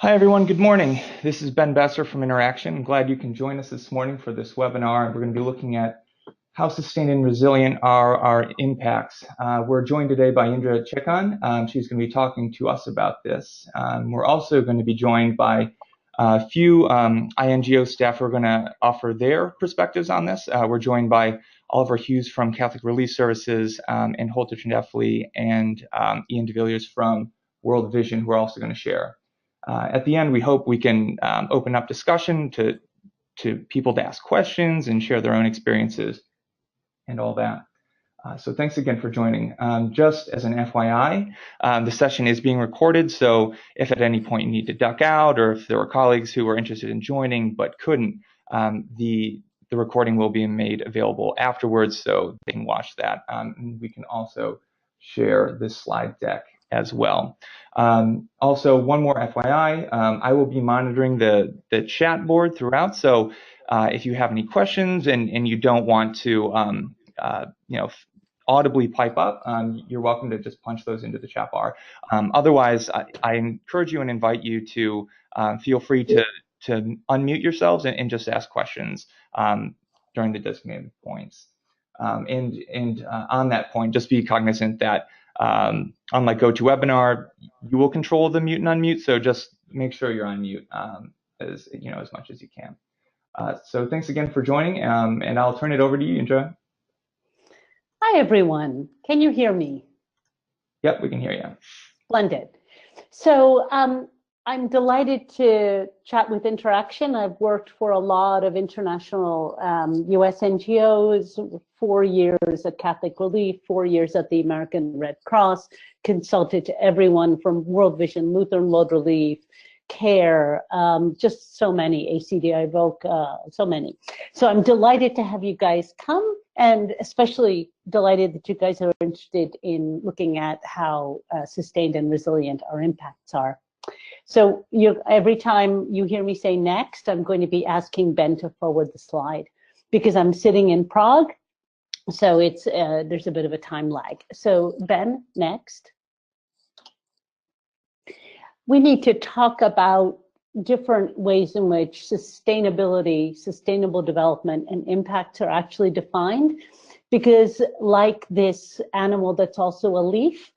Hi everyone, good morning. This is Ben Besser from Interaction. I'm glad you can join us this morning for this webinar. We're going to be looking at how sustained and resilient are our impacts. We're joined today by Indra Chekan. She's going to be talking to us about this. We're also going to be joined by a few INGO staff who are going to offer their perspectives on this. We're joined by Oliver Hughes from Catholic Relief Services and Holta Trandafili and Ian de Villiers from World Vision, who are also going to share. At the end, we hope we can open up discussion to people to ask questions and share their own experiences and all that. So thanks again for joining. Just as an FYI, the session is being recorded, so if at any point you need to duck out or if there were colleagues who were interested in joining but couldn't, the recording will be made available afterwards so they can watch that. And we can also share this slide deck as well. Also, one more FYI, I will be monitoring the chat board throughout, so if you have any questions and you don't want to audibly pipe up, you're welcome to just punch those into the chat bar. Otherwise, I encourage you and invite you to feel free to unmute yourselves and just ask questions during the designated points. And on that point, just be cognizant that unlike GoToWebinar, you will control the mute and unmute, so just make sure you're on mute as much as you can. So thanks again for joining, and I'll turn it over to you, Indra. Hi, everyone. Can you hear me? Yep, we can hear you. Splendid. So I'm delighted to chat with Interaction. I've worked for a lot of international US NGOs, 4 years at Catholic Relief, 4 years at the American Red Cross, consulted to everyone from World Vision, Lutheran World Relief, CARE, just so many, ACD, so many. So I'm delighted to have you guys come, and especially delighted that you guys are interested in looking at how sustained and resilient our impacts are. So every time you hear me say next, I'm going to be asking Ben to forward the slide because I'm sitting in Prague, so it's there's a bit of a time lag. So Ben, next. We need to talk about different ways in which sustainability, sustainable development, and impacts are actually defined, because like this animal that's also a leaf,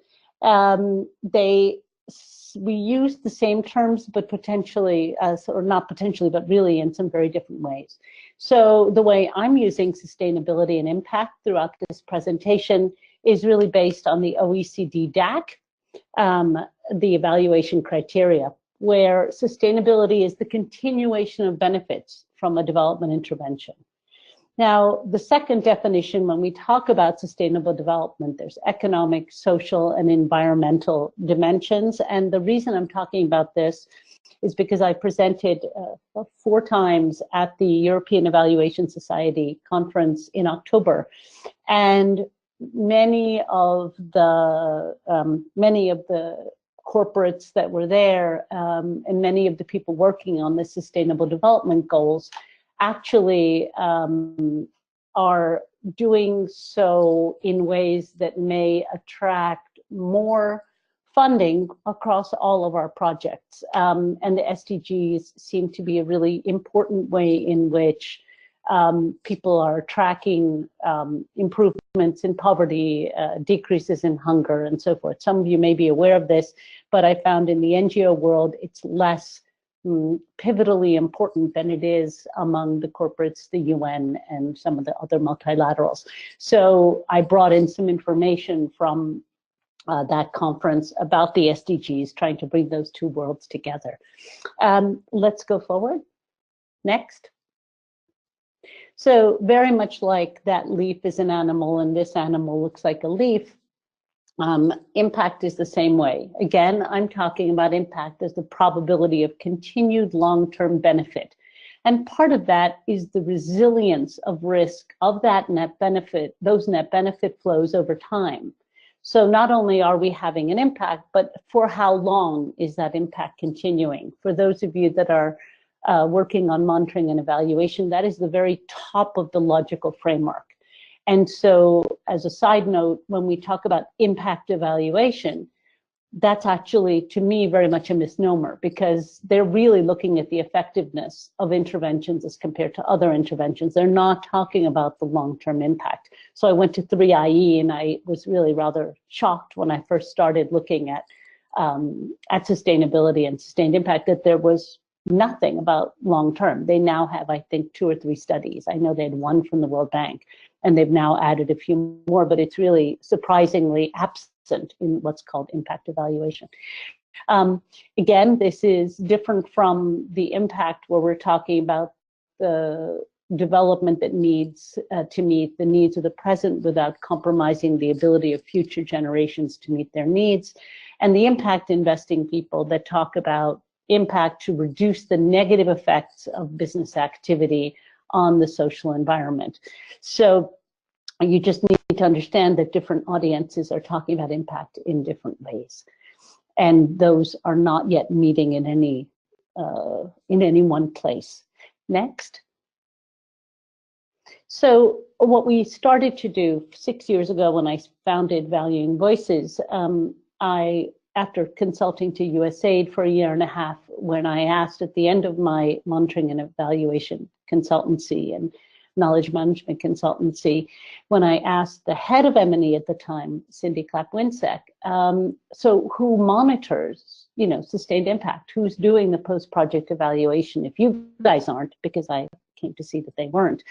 we use the same terms, but potentially, or not potentially, but really in some very different ways. So the way I'm using sustainability and impact throughout this presentation is really based on the OECD DAC, the evaluation criteria, where sustainability is the continuation of benefits from a development intervention. Now, the second definition, when we talk about sustainable development, there's economic, social, and environmental dimensions. And the reason I'm talking about this is because I presented 4 times at the European Evaluation Society conference in October. And many of the corporates that were there and many of the people working on the sustainable development goals actually are doing so in ways that may attract more funding across all of our projects. And the SDGs seem to be a really important way in which people are tracking improvements in poverty, decreases in hunger, and so forth. Some of you may be aware of this, but I found in the NGO world, it's less pivotally important than it is among the corporates, the UN, and some of the other multilaterals. So I brought in some information from that conference about the SDGs, trying to bring those two worlds together. Let's go forward. Next. So very much like that leaf is an animal and this animal looks like a leaf, impact is the same way. Again, I'm talking about impact as the probability of continued long-term benefit. And part of that is the resilience of risk of that net benefit, those net benefit flows over time. So not only are we having an impact, but for how long is that impact continuing? For those of you that are working on monitoring and evaluation, that is the very top of the logical framework. And so as a side note, when we talk about impact evaluation, that's actually, to me, very much a misnomer, because they're really looking at the effectiveness of interventions as compared to other interventions. They're not talking about the long-term impact. So I went to 3IE, and I was really rather shocked when I first started looking at sustainability and sustained impact, that there was nothing about long-term. They now have, I think, 2 or 3 studies. I know they had one from the World Bank, and they've now added a few more, but it's really surprisingly absent in what's called impact evaluation. Again, this is different from the impact where we're talking about the development that needs to meet the needs of the present without compromising the ability of future generations to meet their needs, and the impact investing people that talk about impact to reduce the negative effects of business activity on the social environment. So you just need to understand that different audiences are talking about impact in different ways, and those are not yet meeting in any one place. Next. So what we started to do 6 years ago when I founded Valuing Voices, after consulting to USAID for 1.5 years, when I asked at the end of my monitoring and evaluation consultancy and knowledge management consultancy, when I asked the head of M&E at the time, Cindy Clapp-Winsek, so who monitors, sustained impact? Who's doing the post-project evaluation if you guys aren't? Because I came to see that they weren't.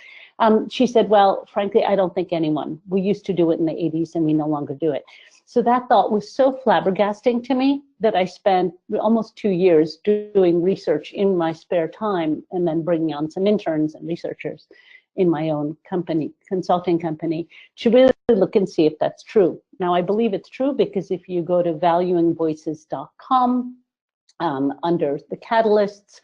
She said, well, frankly, I don't think anyone. We used to do it in the 80s and we no longer do it. So that thought was so flabbergasting to me that I spent almost 2 years doing research in my spare time and then bringing on some interns and researchers in my own company, consulting company, to really look and see if that's true. Now, I believe it's true because if you go to valuingvoices.com under the catalysts,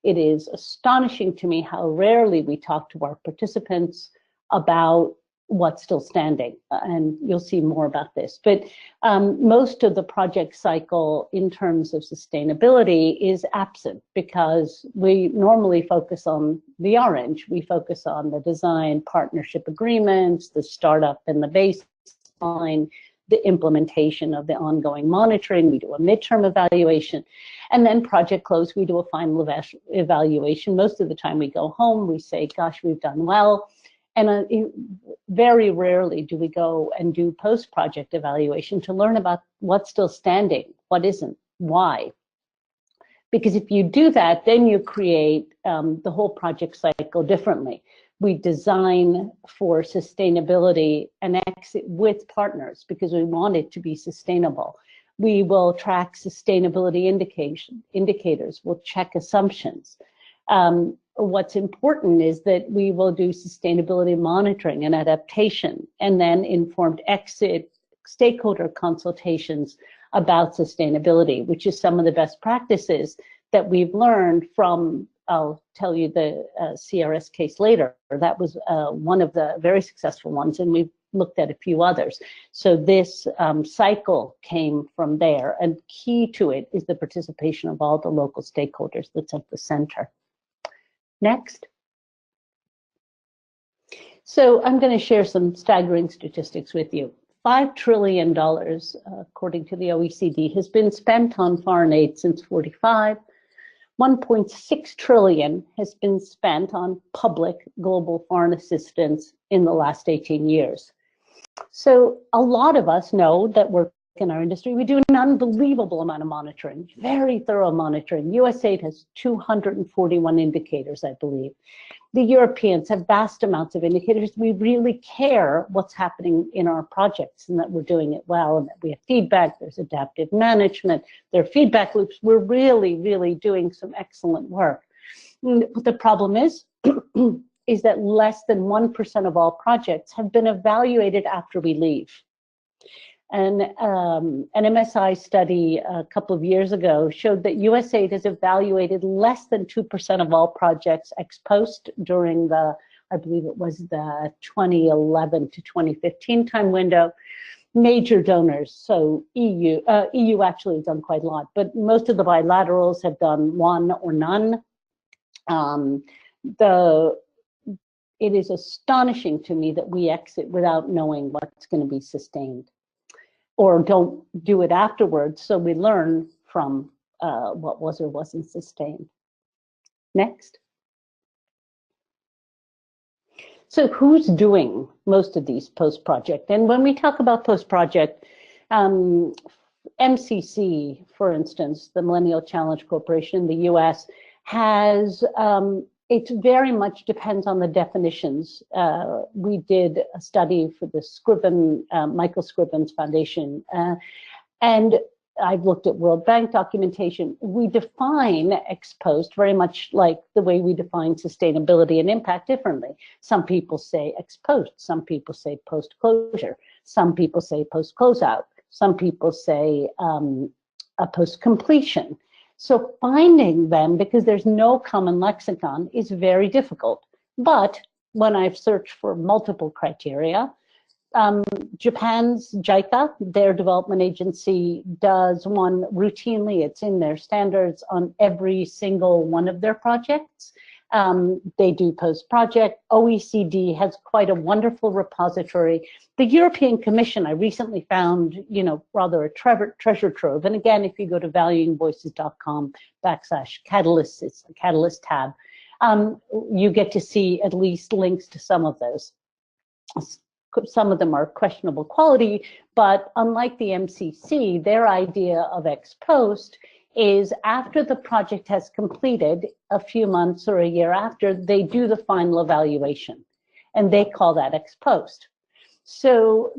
it is astonishing to me how rarely we talk to our participants about what's still standing, and you'll see more about this. But most of the project cycle in terms of sustainability is absent because we normally focus on the orange. We focus on the design partnership agreements, the startup and the baseline, the implementation of the ongoing monitoring. We do a midterm evaluation, and then project close, we do a final evaluation. Most of the time we go home, we say, gosh, we've done well. And very rarely do we go and do post-project evaluation to learn about what's still standing, what isn't, why. Because if you do that, then you create the whole project cycle differently. We design for sustainability and exit with partners because we want it to be sustainable. We will track sustainability indicators, we'll check assumptions. What's important is that we will do sustainability monitoring and adaptation, and then informed exit stakeholder consultations about sustainability, which is some of the best practices that we've learned from, I'll tell you the CRS case later. That was one of the very successful ones, and we've looked at a few others. So this cycle came from there, and key to it is the participation of all the local stakeholders that's at the center. Next. So I'm going to share some staggering statistics with you. $5 trillion, according to the OECD, has been spent on foreign aid since '45. 1.6 trillion has been spent on public global foreign assistance in the last 18 years. So a lot of us know that work in our industry, we do an unbelievable amount of monitoring, very thorough monitoring. USAID has 241 indicators, I believe. The Europeans have vast amounts of indicators. We really care what's happening in our projects and that we're doing it well and that we have feedback, there's adaptive management, there are feedback loops. We're really, really doing some excellent work. But the problem is that less than 1% of all projects have been evaluated after we leave. And an MSI study a couple of years ago showed that USAID has evaluated less than 2% of all projects ex post during the, I believe it was the 2011 to 2015 time window. Major donors, so EU actually has done quite a lot, but most of the bilaterals have done one or none. It is astonishing to me that we exit without knowing what's going to be sustained. or don't do it afterwards, so we learn from what was or wasn't sustained. Next. So who's doing most of these post-project? And when we talk about post-project, MCC, for instance, the Millennial Challenge Corporation in the US, has, it very much depends on the definitions. We did a study for the Scriven, Michael Scriven's Foundation, and I've looked at World Bank documentation. We define ex post very much like the way we define sustainability and impact differently. Some people say ex post, some people say post closure, some people say post closeout, some people say a post completion. So finding them, because there's no common lexicon, is very difficult. But when I've searched for multiple criteria, Japan's JICA, their development agency, does one routinely. It's in their standards on every single one of their projects. They do post-project. OECD has quite a wonderful repository. The European Commission, I recently found, rather a treasure trove. And again, if you go to valuingvoices.com/catalyst, it's the Catalyst tab, you get to see at least links to some of those. Some of them are questionable quality, but unlike the MCC, their idea of ex post is after the project has completed, a few months or a year after, they do the final evaluation, and they call that ex post. So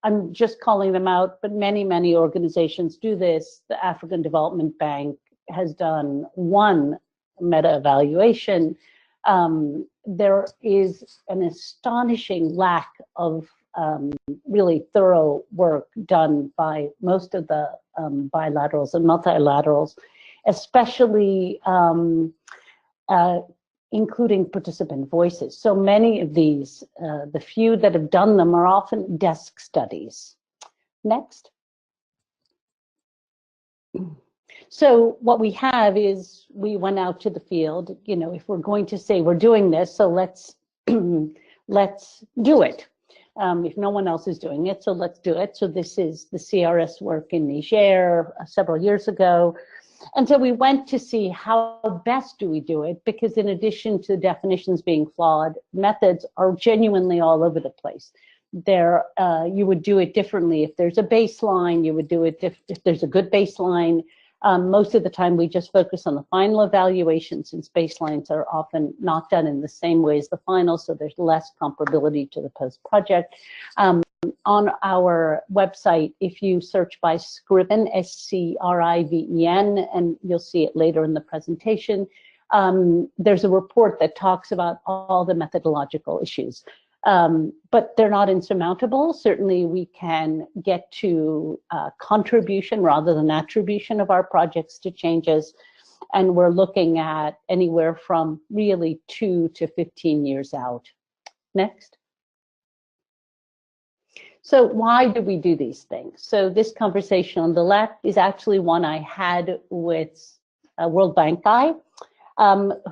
I'm just calling them out, but many, many organizations do this. The African Development Bank has done one meta-evaluation. There is an astonishing lack of really thorough work done by most of the bilaterals and multilaterals, especially including participant voices. So many of these, the few that have done them are often desk studies. Next. So what we have is we went out to the field, if we're going to say we're doing this, so let's let's do it. If no one else is doing it, so let's do it. So this is the CRS work in Niger several years ago. And so we went to see how best do we do it, because in addition to definitions being flawed, methods are genuinely all over the place. You would do it differently. If there's a baseline, you would do it if there's a good baseline. Most of the time, we just focus on the final evaluation, since baselines are often not done in the same way as the final, so there's less comparability to the post-project. On our website, if you search by Scriven, S-C-R-I-V-E-N, and you'll see it later in the presentation, there's a report that talks about all the methodological issues. But they're not insurmountable. Certainly we can get to contribution rather than attribution of our projects to changes. And we're looking at anywhere from really 2 to 15 years out. Next. So why do we do these things? So this conversation on the left is actually one I had with a World Bank guy.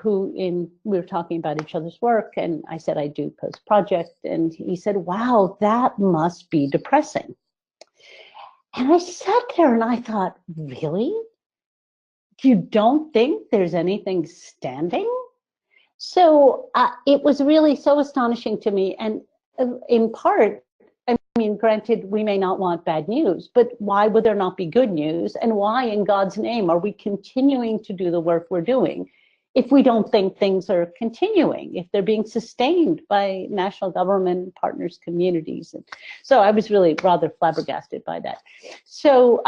We were talking about each other's work, and I said I do post-project, and he said, wow, that must be depressing. And I sat there and I thought, really? You don't think there's anything standing? So it was really so astonishing to me, and in part, I mean, granted, we may not want bad news, but why would there not be good news? And why in God's name are we continuing to do the work we're doing if we don't think things are continuing, if they're being sustained by national government, partners, communities? And so I was really rather flabbergasted by that. So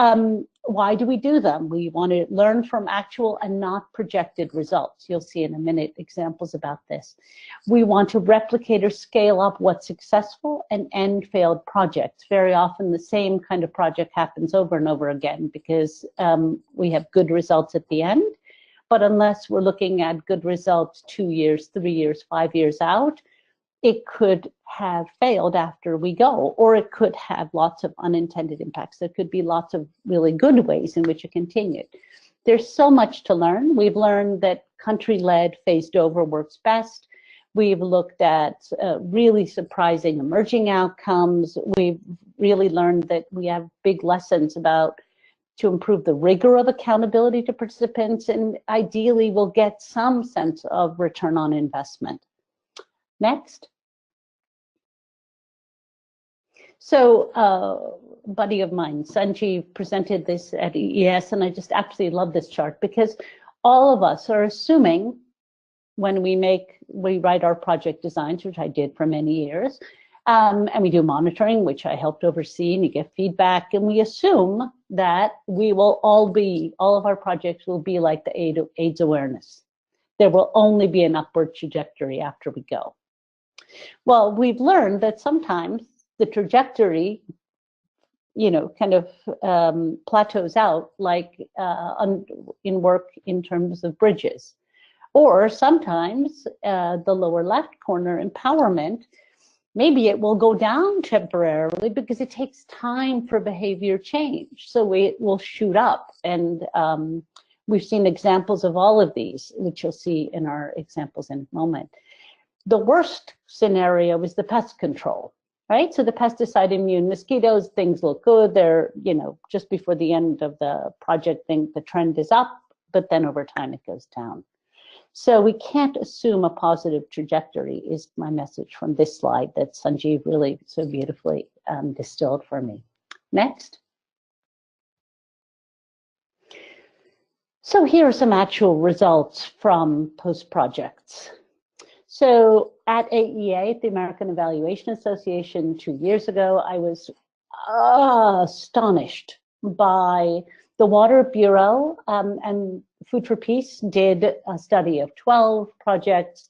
why do we do them? We want to learn from actual and not projected results. You'll see in a minute examples about this. We want to replicate or scale up what's successful and end failed projects. Very often the same kind of project happens over and over again because we have good results at the end. But unless we're looking at good results 2 years, 3 years, 5 years out, it could have failed after we go, or it could have lots of unintended impacts. There could be lots of really good ways in which it continued. There's so much to learn. We've learned that country-led, phased over works best. We've looked at really surprising emerging outcomes. We've really learned that we have big lessons about to improve the rigor of accountability to participants, and ideally we'll get some sense of return on investment. Next. So a buddy of mine, Sanjeev, presented this at EES, and I just absolutely love this chart because all of us are assuming when we write our project designs, which I did for many years, and we do monitoring, which I helped oversee, and you get feedback, and we assume that we will all of our projects will be like the AIDS awareness. There will only be an upward trajectory after we go. Well, we've learned that sometimes the trajectory, kind of plateaus out, like in work in terms of bridges. Or sometimes the lower left corner, empowerment, maybe it will go down temporarily because it takes time for behavior change. So it will shoot up. And we've seen examples of all of these, which you'll see in our examples in a moment. The worst scenario is the pest control, right? So the pesticide immune mosquitoes, things look good. They're, just before the end of the project, the trend is up, but then over time it goes down. So we can't assume a positive trajectory is my message from this slide that Sanjeev really so beautifully distilled for me. Next. So here are some actual results from post-projects. So at AEA, the American Evaluation Association 2 years ago, I was astonished by the Water Bureau and Food for Peace did a study of 12 projects.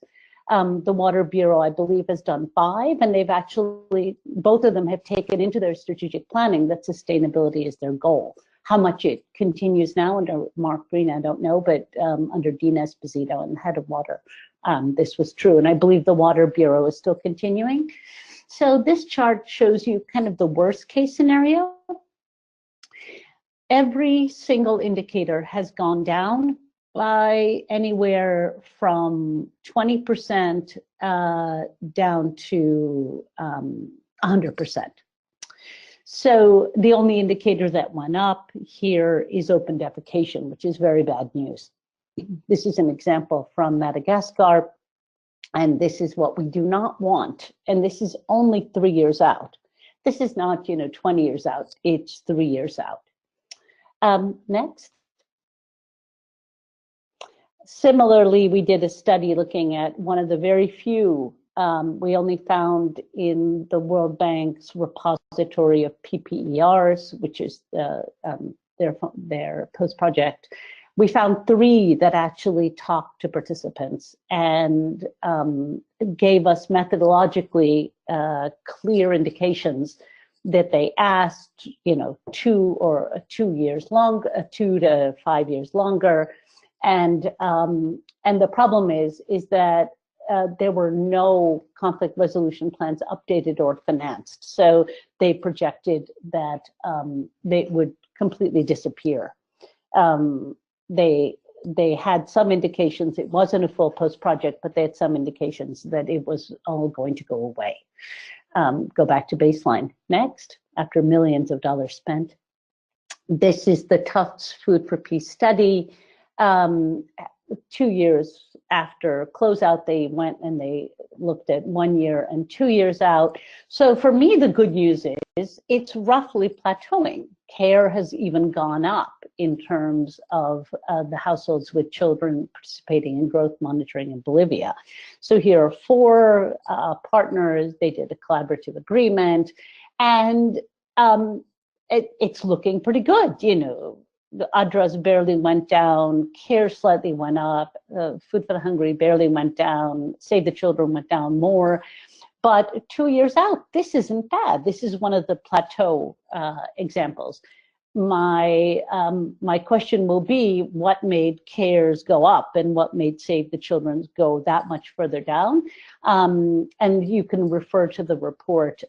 The Water Bureau, I believe, has done 5, and they've actually, both of them have taken into their strategic planning that sustainability is their goal. How much it continues now under Mark Green, I don't know, but under Dean Esposito and head of water, this was true. And I believe the Water Bureau is still continuing. So this chart shows you kind of the worst case scenario. Every single indicator has gone down by anywhere from 20% down to 100%. So the only indicator that went up here is open defecation, which is very bad news. This is an example from Madagascar, and this is what we do not want. And this is only 3 years out. This is not, 20 years out, it's 3 years out. Next. Similarly, we did a study looking at one of the very few, we only found in the World Bank's repository of PPERs, which is their post-project. We found 3 that actually talked to participants and gave us methodologically clear indications that they asked, 2 years longer, 2 to 5 years longer, and the problem is that there were no conflict resolution plans updated or financed, so they projected that they would completely disappear. They had some indications it wasn't a full post-project, but they had some indications that it was all going to go away. Go back to baseline. Next, after millions of dollars spent. This is the Tufts Food for Peace study. 2 years after closeout, they went and they looked at 1 year and 2 years out. So for me, the good news is it's roughly plateauing. Care has even gone up in terms of the households with children participating in growth monitoring in Bolivia. So here are 4 partners. They did a collaborative agreement, and it's looking pretty good. The ADRAs barely went down, CARE slightly went up, Food for the Hungry barely went down, Save the Children went down more. But 2 years out, this isn't bad. This is one of the plateau examples. My question will be, what made CARES go up and what made Save the Children go that much further down? And you can refer to the report.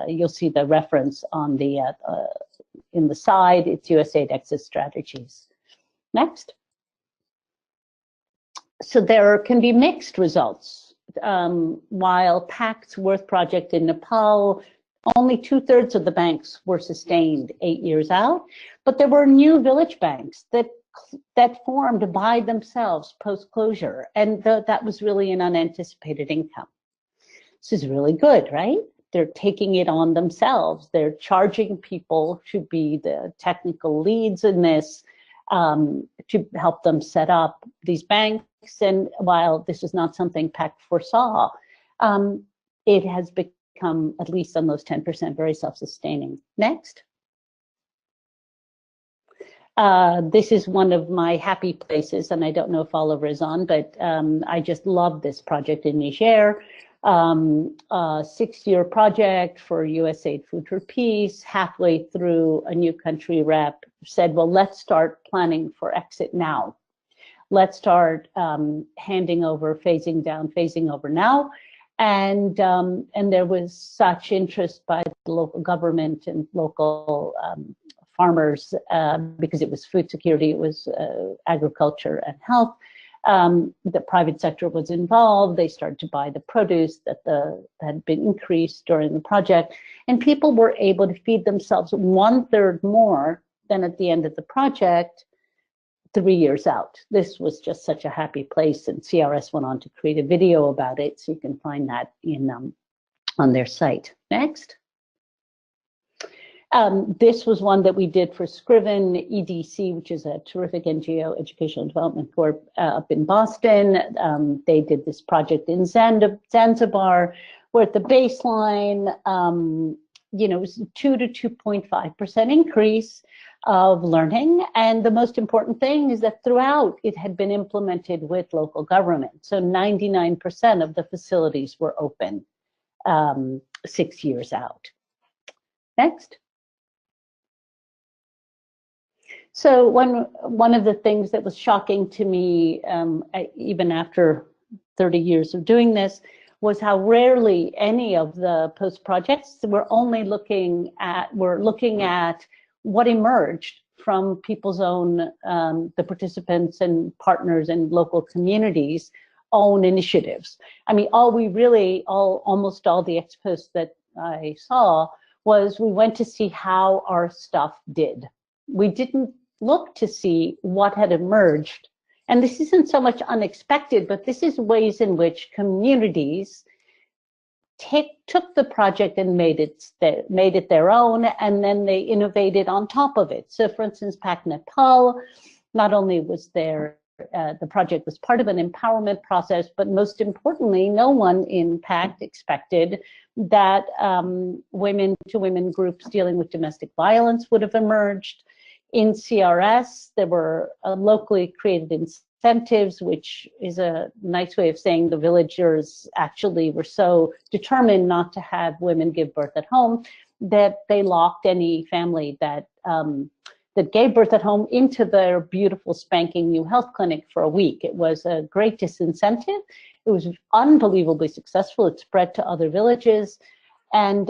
You'll see the reference on the in the side. It's USAID exit strategies. Next. So there can be mixed results. while Pact's Worth project in Nepal, only 2/3 of the banks were sustained 8 years out, but there were new village banks that formed by themselves post-closure, and that was really an unanticipated income. This is really good, right? They're taking it on themselves. They're charging people to be the technical leads in this, to help them set up these banks. And while this is not something Pact foresaw, it has become, at least on those 10%, very self-sustaining. Next. This is one of my happy places, and I don't know if Oliver is on, but I just love this project in Niger. A 6-year project for USAID Food for Peace. Halfway through, a new country rep said, well, let's start planning for exit now. Let's start handing over, phasing down, phasing over now. And there was such interest by the local government and local farmers, because it was food security, it was agriculture and health. The private sector was involved. They started to buy the produce that had been increased during the project, and people were able to feed themselves 1/3 more than at the end of the project 3 years out. This was just such a happy place, and CRS went on to create a video about it, so you can find that in on their site. Next. This was one that we did for Scriven EDC, which is a terrific NGO, Educational Development Corp, up in Boston. They did this project in Zanzibar, where at the baseline, it was 2 to 2.5% increase of learning. And the most important thing is that throughout, it had been implemented with local government. So 99% of the facilities were open 6 years out. Next. So one of the things that was shocking to me, even after 30 years of doing this, was how rarely any of the post projects were looking at what emerged from people's own, the participants and partners and local communities' own initiatives. I mean, almost all the ex posts that I saw was we went to see how our stuff did. We didn't look to see what had emerged. And this isn't so much unexpected, but this is ways in which communities took the project and made it their own, and then they innovated on top of it. So for instance, Pact Nepal, not only was there, the project was part of an empowerment process, but most importantly, no one in Pact expected that women-to-women groups dealing with domestic violence would have emerged. In CRS, there were locally created incentives, which is a nice way of saying the villagers actually were so determined not to have women give birth at home that they locked any family that gave birth at home into their beautiful spanking new health clinic for a week. It was a great disincentive. It was unbelievably successful. It spread to other villages. And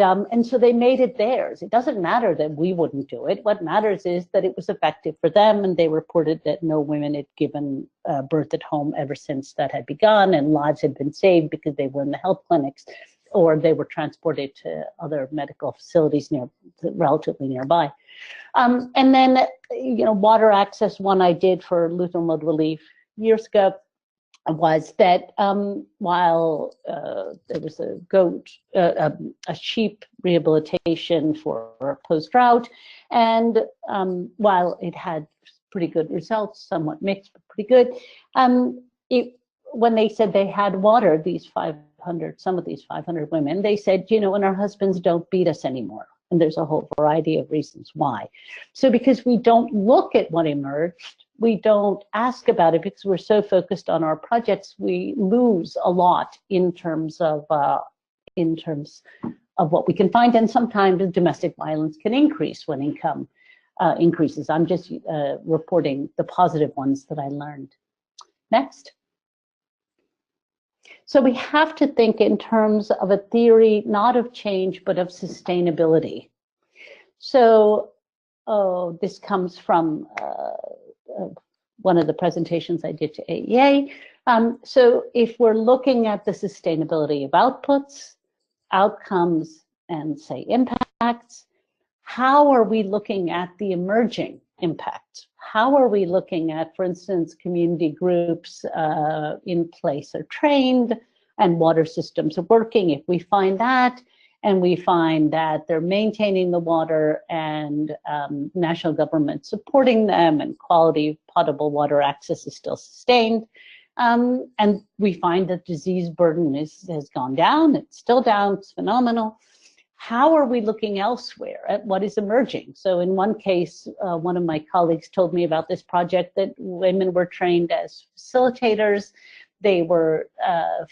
so they made it theirs. It doesn't matter that we wouldn't do it. What matters is that it was effective for them, and they reported that no women had given birth at home ever since that had begun, and lives had been saved because they were in the health clinics, or they were transported to other medical facilities relatively nearby. And then, water access, one I did for Lutheran World Relief years ago, was that while there was a sheep rehabilitation for post-drought, and while it had pretty good results, somewhat mixed, but pretty good, when they said they had water, some of these 500 women, they said, and our husbands don't beat us anymore. And there's a whole variety of reasons why. So because we don't look at what emerged, we don't ask about it because we're so focused on our projects, we lose a lot in terms of what we can find. And sometimes domestic violence can increase when income increases. I'm just reporting the positive ones that I learned. Next. So we have to think in terms of a theory, not of change, but of sustainability. So, this comes from one of the presentations I did to AEA. So if we're looking at the sustainability of outputs, outcomes, and say impacts, how are we looking at the emerging impacts? How are we looking at, for instance, community groups in place are trained and water systems are working? If we find that, and we find that they're maintaining the water and national government supporting them and quality potable water access is still sustained, and we find that disease burden has gone down, it's still down, it's phenomenal. How are we looking elsewhere at what is emerging? So in one case, one of my colleagues told me about this project that women were trained as facilitators. They were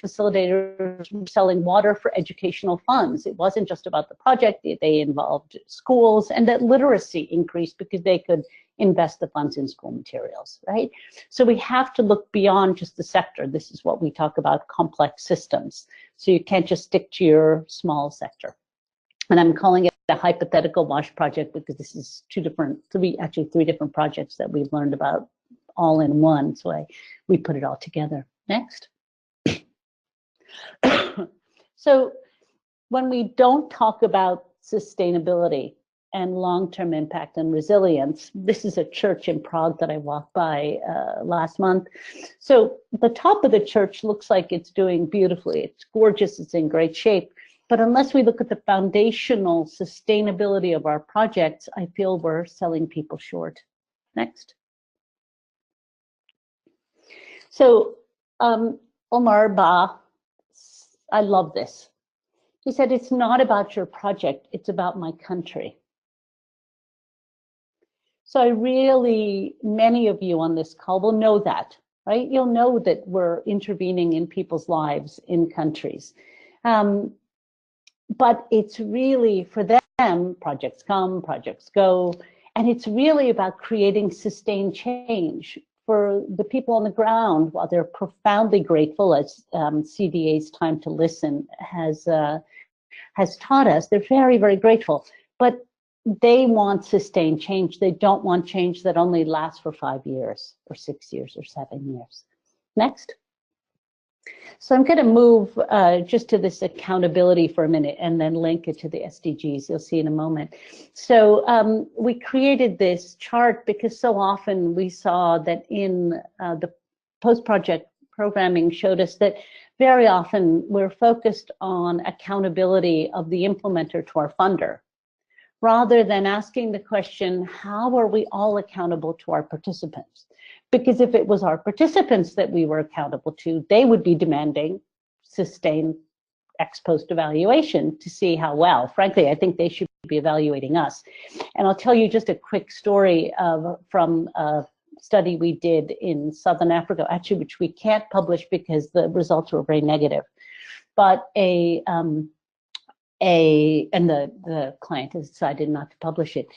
facilitators selling water for educational funds. It wasn't just about the project, they involved schools, and that literacy increased because they could invest the funds in school materials, right? So we have to look beyond just the sector. This is what we talk about, complex systems. So you can't just stick to your small sector. And I'm calling it a hypothetical WASH project because this is three different projects that we've learned about all in one. So we put it all together. Next. So when we don't talk about sustainability and long-term impact and resilience, this is a church in Prague that I walked by last month. So the top of the church looks like it's doing beautifully. It's gorgeous, it's in great shape. But unless we look at the foundational sustainability of our projects, I feel we're selling people short. Next. So Omar Ba, I love this. He said, it's not about your project, it's about my country. So I really, many of you on this call will know that, right? You'll know that we're intervening in people's lives in countries. But it's really, for them, projects come, projects go, and it's really about creating sustained change. For the people on the ground, while they're profoundly grateful, as CDA's Time to Listen has taught us, they're very, very grateful. But they want sustained change. They don't want change that only lasts for 5 years or 6 years or 7 years. Next. So I'm going to move just to this accountability for a minute and then link it to the SDGs. You'll see in a moment. So we created this chart because so often we saw that in the post-project programming showed us that very often we're focused on accountability of the implementer to our funder, rather than asking the question, how are we all accountable to our participants? Because if it was our participants that we were accountable to, they would be demanding sustained ex post evaluation to see how well. Frankly, I think they should be evaluating us. And I'll tell you just a quick story from a study we did in Southern Africa, actually, which we can't publish because the results were very negative. But and the client has decided not to publish it.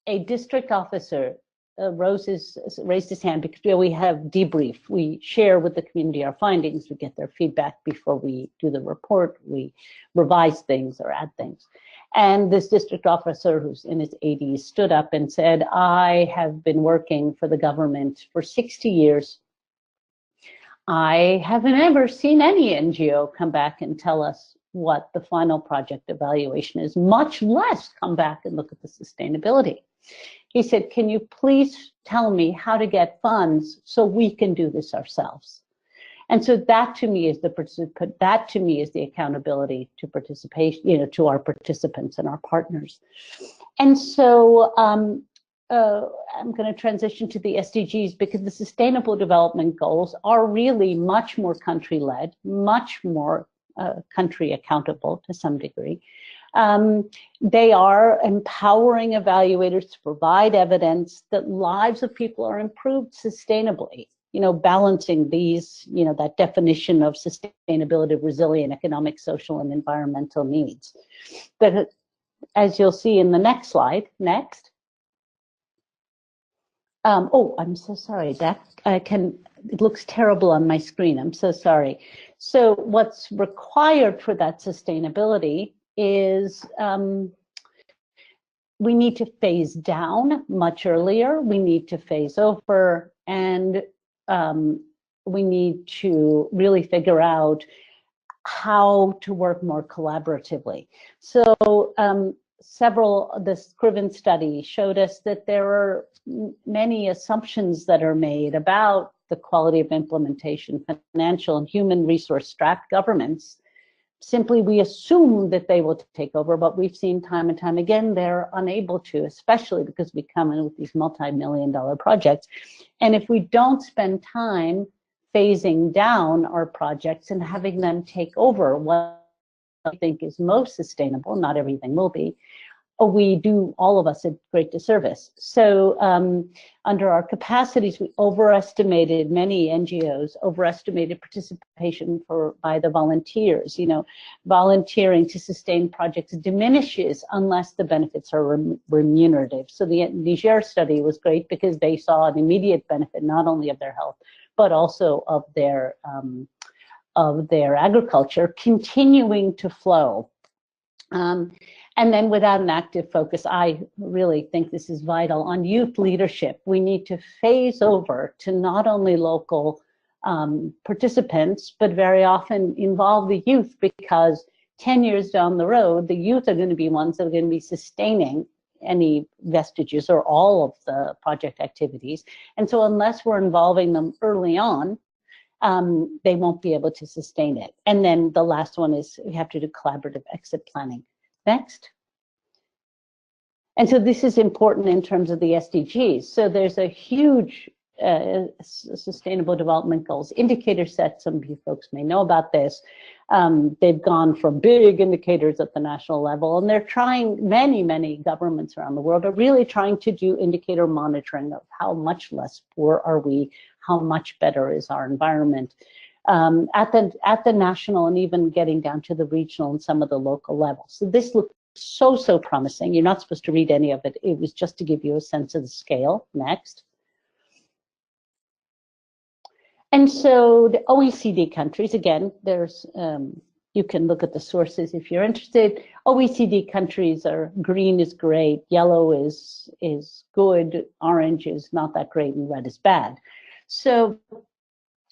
A district officer raised his hand because we have debrief. We share with the community our findings. We get their feedback before we do the report. We revise things or add things. And this district officer, who's in his 80s, stood up and said, I have been working for the government for 60 years. I haven't ever seen any NGO come back and tell us what the final project evaluation is, much less come back and look at the sustainability. He said, can you please tell me how to get funds so we can do this ourselves? And so that to me is the accountability to participation, to our participants and our partners. And so I'm going to transition to the SDGs because the Sustainable Development Goals are really much more country-led, much more country accountable to some degree. They are empowering evaluators to provide evidence that lives of people are improved sustainably, balancing these, that definition of sustainability, resilient economic, social, and environmental needs. But as you'll see in the next slide, oh, I'm so sorry. It looks terrible on my screen. I'm so sorry. So what's required for that sustainability is we need to phase down much earlier. We need to phase over, and we need to really figure out how to work more collaboratively. So the Scriven study showed us that there are many assumptions that are made about the quality of implementation, financial and human resource strapped governments. Simply, we assume that they will take over, but we've seen time and time again they're unable to, especially because we come in with these multi-million-dollar projects. And if we don't spend time phasing down our projects and having them take over what I think is most sustainable, not everything will be, we do all of us a great disservice. So under our capacities, we overestimated, many NGOs overestimated participation by the volunteers. You know, volunteering to sustain projects diminishes unless the benefits are remunerative. So the Niger study was great because they saw an immediate benefit, not only of their health, but also of their agriculture continuing to flow. And then without an active focus, I really think this is vital on youth leadership. We need to phase over to not only local participants, but very often involve the youth, because 10 years down the road, the youth are going to be ones that are going to be sustaining any vestiges or all of the project activities. And so unless we're involving them early on, they won't be able to sustain it. And then the last one is we have to do collaborative exit planning. Next. And so this is important in terms of the SDGs. So there's a huge sustainable development goals indicator set. Some of you folks may know about this. They've gone from big indicators at the national level, and they're trying, many governments around the world are really trying to do indicator monitoring of how much less poor are we, how much better is our environment. At the national and even getting down to the regional and some of the local levels. So this looks so promising. You're not supposed to read any of it. It was just to give you a sense of the scale. Next. And so the OECD countries, again, there's you can look at the sources if you're interested. OECD countries are green is great, yellow is good, orange is not that great, and red is bad. So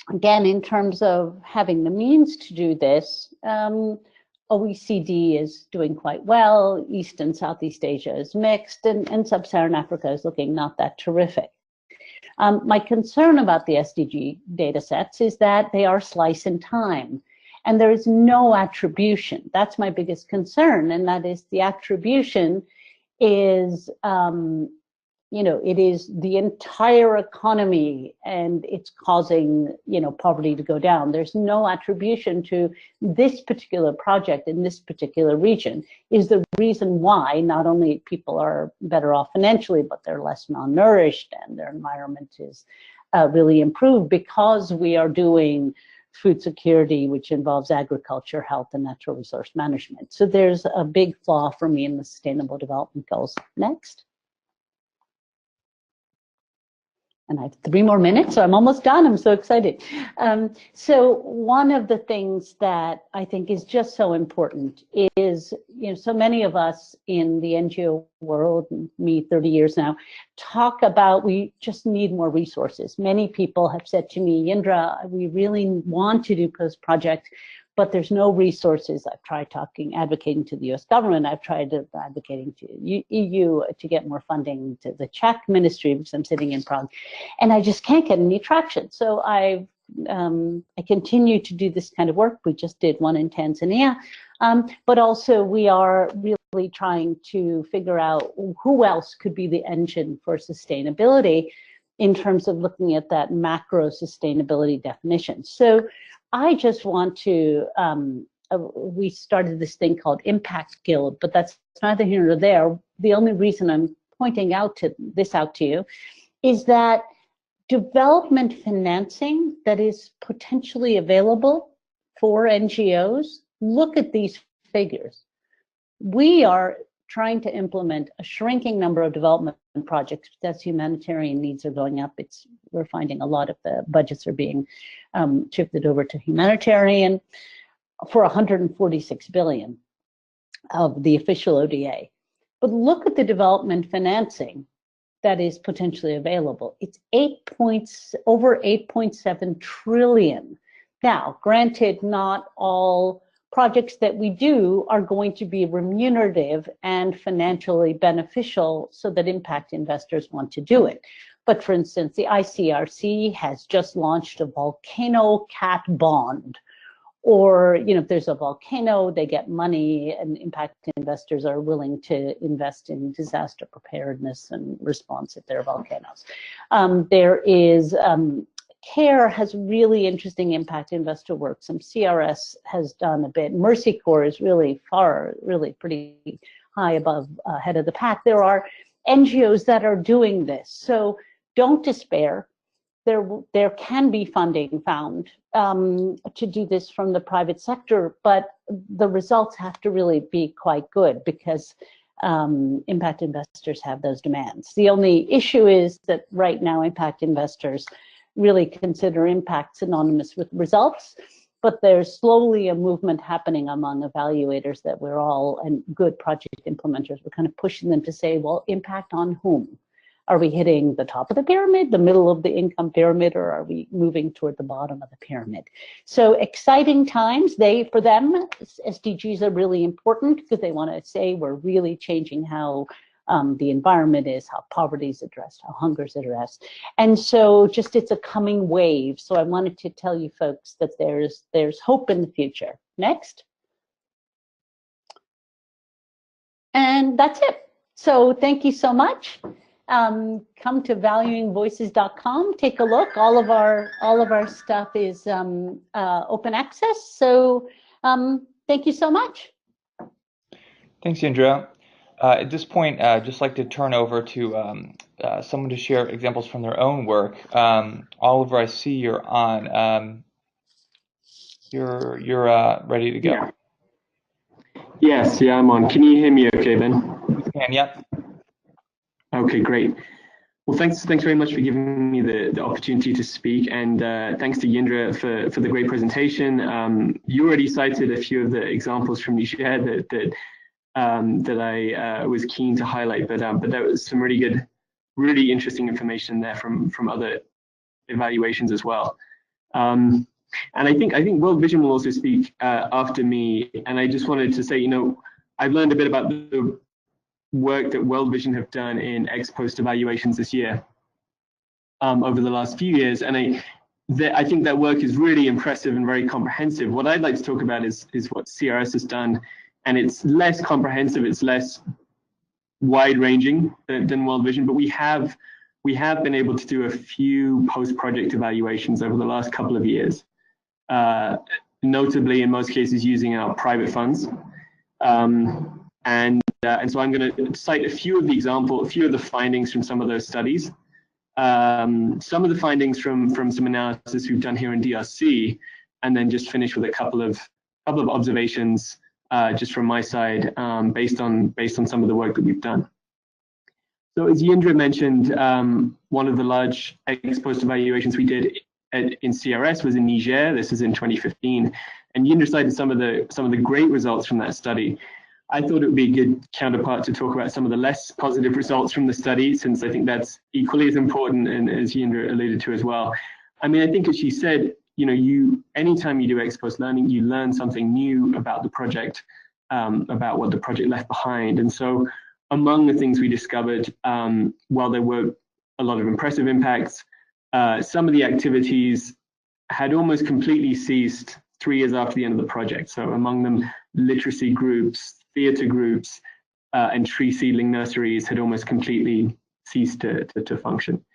again, in terms of having the means to do this, OECD is doing quite well. East and Southeast Asia is mixed, and Sub-Saharan Africa is looking not that terrific. My concern about the SDG data sets is that they are slice in time, and there is no attribution. That's my biggest concern, and that is the attribution is you know, it is the entire economy and it's causing, you know, poverty to go down. There's no attribution to this particular project in this particular region is the reason why not only people are better off financially, but they're less malnourished and their environment is really improved because we are doing food security, which involves agriculture, health, and natural resource management. So there's a big flaw for me in the Sustainable Development Goals. Next. And I have 3 more minutes, so I'm almost done. I'm so excited. So one of the things that I think is just so important is, you know, so many of us in the NGO world, me 30 years now, talk about we just need more resources. Many people have said to me, Indra, we really want to do post-project, but there's no resources. I've tried advocating to the US government. I've tried advocating to EU to get more funding, to the Czech ministry, because I'm sitting in Prague, and I just can't get any traction. So I continue to do this kind of work. We just did one in Tanzania, but also we are really trying to figure out who else could be the engine for sustainability in terms of looking at that macro sustainability definition. So I just want to, we started this thing called Impact Guild, but that's neither here nor there. The only reason I'm pointing this out to you is that development financing that is potentially available for NGOs, look at these figures. We are trying to implement a shrinking number of development projects. That's humanitarian needs are going up. We're finding a lot of the budgets are being shifted over to humanitarian for 146 billion of the official ODA. But look at the development financing that is potentially available. It's over 8.7 trillion. Now, granted, not all projects that we do are going to be remunerative and financially beneficial so that impact investors want to do it. But for instance, the ICRC has just launched a volcano cat bond. Or, if there's a volcano, they get money, and impact investors are willing to invest in disaster preparedness and response if there are volcanoes. There is CARE has really interesting impact investor work. Some CRS has done a bit. Mercy Corps is really pretty high above head of the pack. There are NGOs that are doing this, so don't despair. There can be funding found to do this from the private sector, but the results have to really be quite good because impact investors have those demands. The only issue is that right now impact investors really consider impact synonymous with results, but there's slowly a movement happening among evaluators that we're all, and good project implementers, we're kind of pushing them to say, well, impact on whom? Are we hitting the top of the pyramid, the middle of the income pyramid, or are we moving toward the bottom of the pyramid? So exciting times. For them, SDGs are really important because they want to say we're really changing how the environment is, how poverty is addressed, how hunger is addressed. And so it's a coming wave. So I wanted to tell you folks that there's hope in the future. Next. And that's it. So thank you so much. Come to valuingvoices.com, take a look. All of our stuff is open access. So thank you so much. Thanks, Indra. At this point, I'd just like to turn over to someone to share examples from their own work. Oliver, I see you're on. You're ready to go. Yeah. Yes, yeah, I'm on. Can you hear me okay, Ben? We can, yep. Okay, great. Well, thanks very much for giving me the opportunity to speak, and thanks to Yindra for the great presentation. You already cited a few of the examples from you shared that I was keen to highlight, but that was some really good, really interesting information there from other evaluations as well. And I think World Vision will also speak after me, and I just wanted to say, I've learned a bit about the work that World Vision have done in ex post evaluations this year, over the last few years, and I think that work is really impressive and very comprehensive. What I'd like to talk about is what CRS has done, and it's less comprehensive, it's less wide-ranging than World Vision, but we have been able to do a few post-project evaluations over the last couple of years, notably in most cases using our private funds. And so I'm going to cite a few of the findings from some of those studies, some of the findings from some analysis we've done here in DRC, and then just finish with a couple of observations just from my side, based on some of the work that we've done. So as Yindra mentioned, one of the large ex post evaluations we did in CRS was in Niger. This is in 2015, and Yindra cited some of the great results from that study. I thought it would be a good counterpart to talk about some of the less positive results from the study, since I think that's equally as important, and as Yindra alluded to as well. I mean, I think as she said, anytime you do ex post learning, you learn something new about the project, about what the project left behind. And so among the things we discovered, while there were a lot of impressive impacts, some of the activities had almost completely ceased 3 years after the end of the project. So among them, literacy groups, theatre groups, and tree seedling nurseries had almost completely ceased to function.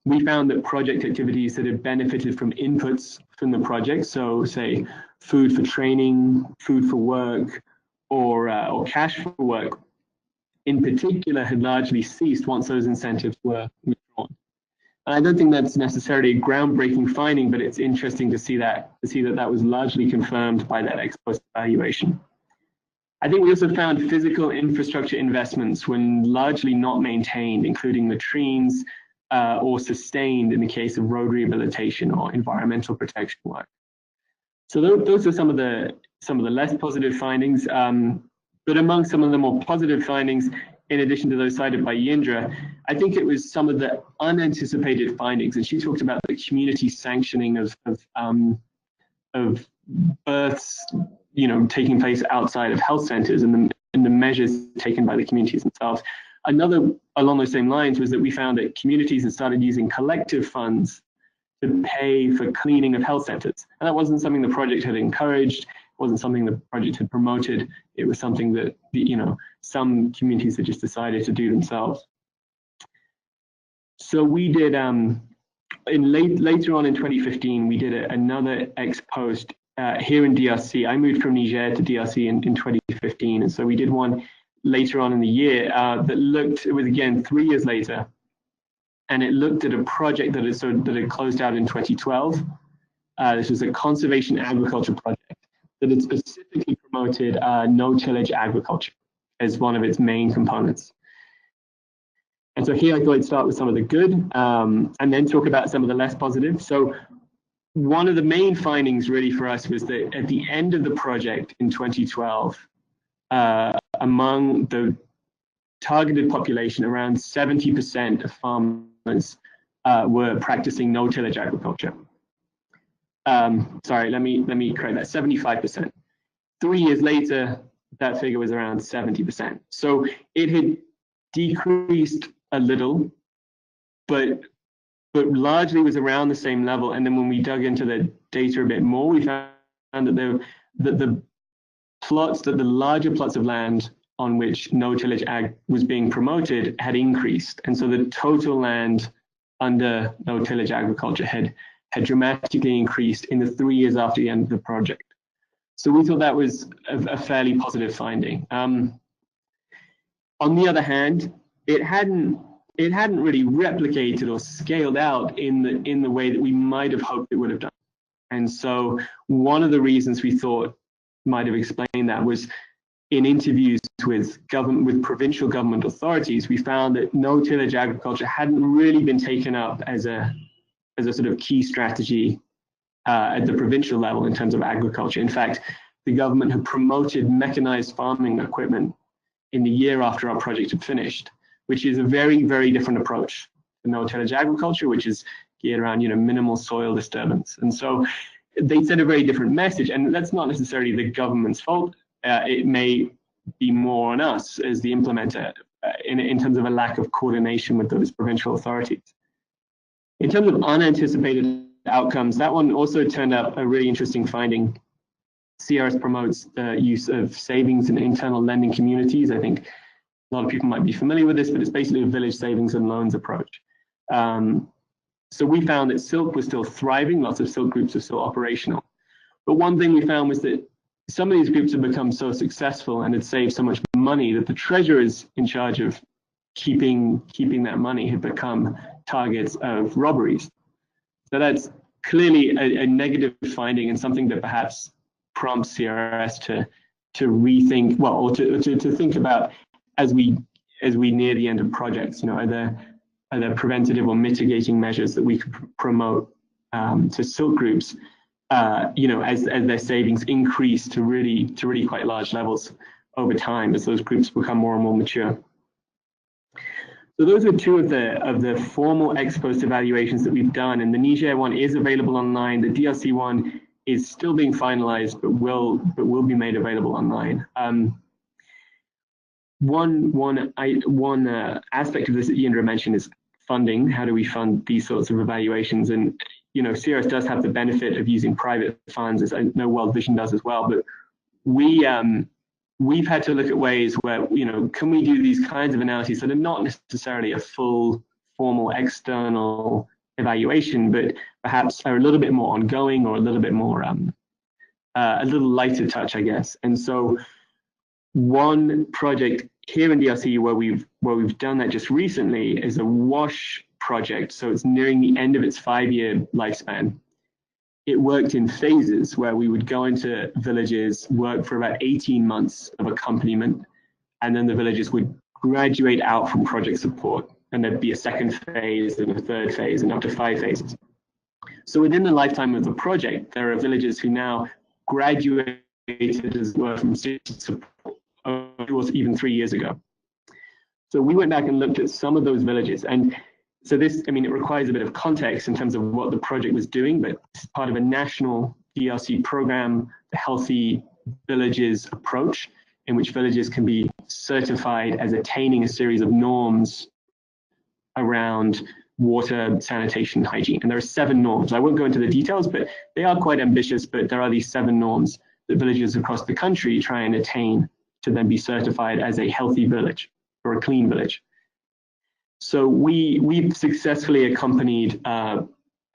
We found that project activities that had benefited from inputs from the project, so say food for training, food for work, or cash for work, in particular, had largely ceased once those incentives were withdrawn. And I don't think that's necessarily a groundbreaking finding, but it's interesting to see that was largely confirmed by that ex post evaluation. I think we also found physical infrastructure investments when largely not maintained, including latrines, or sustained in the case of road rehabilitation or environmental protection work. So those are some of the less positive findings. But among some of the more positive findings, in addition to those cited by Yindra, I think it was some of the unanticipated findings. And she talked about the community sanctioning of births, taking place outside of health centers and the measures taken by the communities themselves. Another along those same lines was that we found that communities had started using collective funds to pay for cleaning of health centers. And that wasn't something the project had encouraged, wasn't something the project had promoted. It was something that, some communities had just decided to do themselves. So we did, later on in 2015, we did another ex post here in DRC. I moved from Niger to DRC in 2015. And so we did one later on in the year that looked, it was again 3 years later, and it looked at a project that had closed out in 2012. This was a conservation agriculture project that had specifically promoted no-tillage agriculture as one of its main components. And so here I thought I'd start with some of the good and then talk about some of the less positive. So one of the main findings really for us was that at the end of the project in 2012, among the targeted population, around 70% of farmers were practicing no-tillage agriculture. Sorry, let me correct that, 75%. 3 years later, that figure was around 70%. So it had decreased a little, but largely was around the same level. And then when we dug into the data a bit more, we found that the larger plots of land on which no-tillage ag was being promoted had increased. And so the total land under no-tillage agriculture had dramatically increased in the 3 years after the end of the project. So we thought that was a fairly positive finding. On the other hand, it hadn't really replicated or scaled out in the way that we might have hoped it would have done. And so one of the reasons we thought might have explained that was in interviews with provincial government authorities, we found that no-tillage agriculture hadn't really been taken up as a sort of key strategy at the provincial level in terms of agriculture. In fact, the government had promoted mechanized farming equipment in the year after our project had finished, which is a very, very different approach to no-tillage agriculture, which is geared around minimal soil disturbance. And so they sent a very different message, and that's not necessarily the government's fault. It may be more on us as the implementer in terms of a lack of coordination with those provincial authorities. In terms of unanticipated outcomes, that one also turned up a really interesting finding. CRS promotes the use of savings in internal lending communities. I think a lot of people might be familiar with this, but it's basically a village savings and loans approach. So we found that silk was still thriving, lots of silk groups are still operational. But one thing we found was that some of these groups had become so successful and had saved so much money that the treasurers in charge of keeping that money had become targets of robberies. So that's clearly a negative finding and something that perhaps prompts CRS to rethink, well, or to think about as we near the end of projects. Are there preventative or mitigating measures that we could promote to silk groups, as their savings increase to really quite large levels over time as those groups become more and more mature. So those are two of the formal ex post evaluations that we've done, and the Niger one is available online. The DRC one is still being finalized, but will be made available online. One aspect of this that Yindra mentioned is funding. How do we fund these sorts of evaluations? And CRS does have the benefit of using private funds, as I know World Vision does as well. But we've had to look at ways where can we do these kinds of analyses that are not necessarily a full formal external evaluation, but perhaps are a little bit more ongoing or a little bit more a little lighter touch, I guess. And so one project here in DRC where we've done that just recently is a WASH project. So it's nearing the end of its 5-year lifespan. It worked in phases where we would go into villages, work for about 18 months of accompaniment, and then the villages would graduate out from project support. And there'd be a second phase and a third phase and up to 5 phases. So within the lifetime of the project, there are villages who now graduated as it were from support, even 3 years ago. So we went back and looked at some of those villages. And so this, I mean, it requires a bit of context in terms of what the project was doing, but it's part of a national DRC program, the Healthy Villages approach, in which villages can be certified as attaining a series of norms around water, sanitation, hygiene. And there are 7 norms. I won't go into the details, but they are quite ambitious, but there are these 7 norms that villages across the country try and attain to then be certified as a healthy village or a clean village. So we've successfully accompanied, I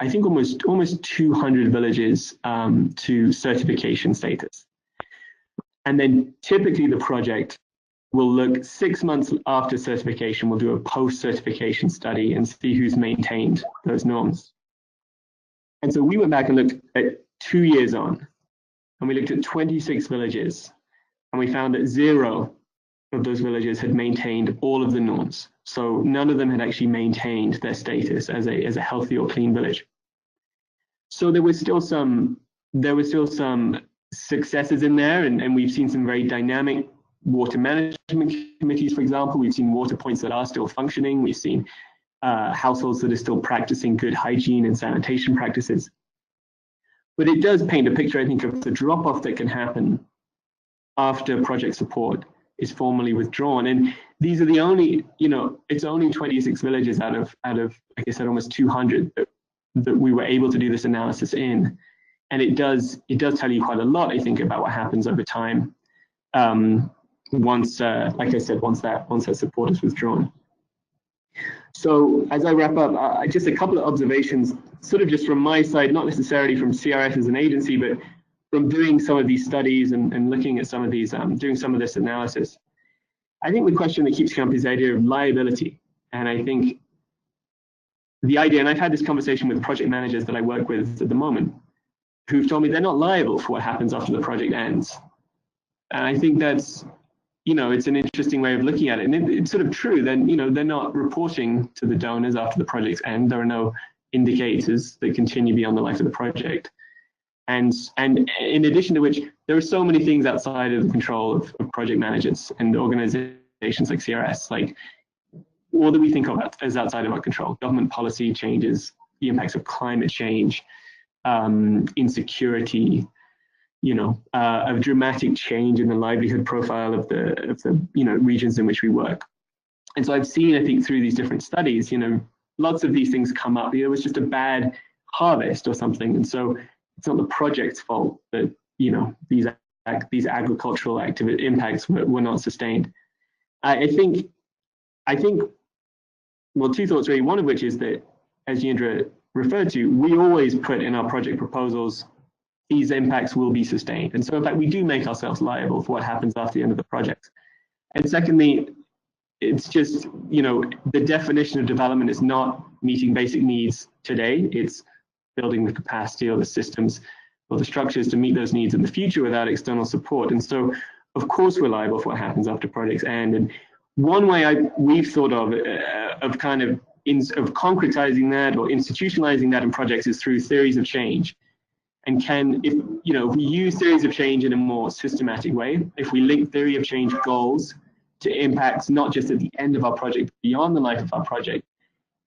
think almost 200 villages to certification status. And then typically the project will look 6 months after certification, we'll do a post-certification study and see who's maintained those norms. And so we went back and looked at 2 years on, and we looked at 26 villages, and we found that 0 of those villages had maintained all of the norms. So none of them had actually maintained their status as a healthy or clean village. So there was still some successes in there, and we've seen some very dynamic water management committees, for example. We've seen water points that are still functioning. We've seen households that are still practicing good hygiene and sanitation practices. But it does paint a picture, I think, of the drop-off that can happen after project support is formally withdrawn. And these are the only, it's only 26 villages out of, like I said, almost 200 that we were able to do this analysis in. And it does tell you quite a lot, I think, about what happens over time once, like I said, once that support is withdrawn. So as I wrap up, just a couple of observations, sort of just from my side, not necessarily from CRS as an agency, but from doing some of these studies and looking at some of these, doing some of this analysis. I think the question that keeps coming up is the idea of liability. And I think the idea, and I've had this conversation with project managers that I work with at the moment, who've told me they're not liable for what happens after the project ends. And I think that's, it's an interesting way of looking at it. And it's sort of true, then, they're not reporting to the donors after the project's end. There are no indicators that continue beyond the life of the project. And in addition to which, there are so many things outside of the control of project managers and organizations like CRS, like all that we think of as outside of our control. Government policy changes, the impacts of climate change, insecurity, a dramatic change in the livelihood profile of the regions in which we work. And so I've seen, I think, through these different studies, lots of these things come up. It was just a bad harvest or something, and so it's not the project's fault that these agricultural impacts were not sustained. I think, well, 2 thoughts really. One of which is that, as Yindra referred to, we always put in our project proposals, these impacts will be sustained. And so in fact, we do make ourselves liable for what happens after the end of the project. And secondly, it's just, the definition of development is not meeting basic needs today. It's building the capacity or the systems or the structures to meet those needs in the future without external support. And so, of course, we're liable for what happens after projects end. And one way we've thought of concretizing that or institutionalizing that in projects is through theories of change. And if we use theories of change in a more systematic way, if we link theory of change goals to impacts not just at the end of our project, but beyond the life of our project,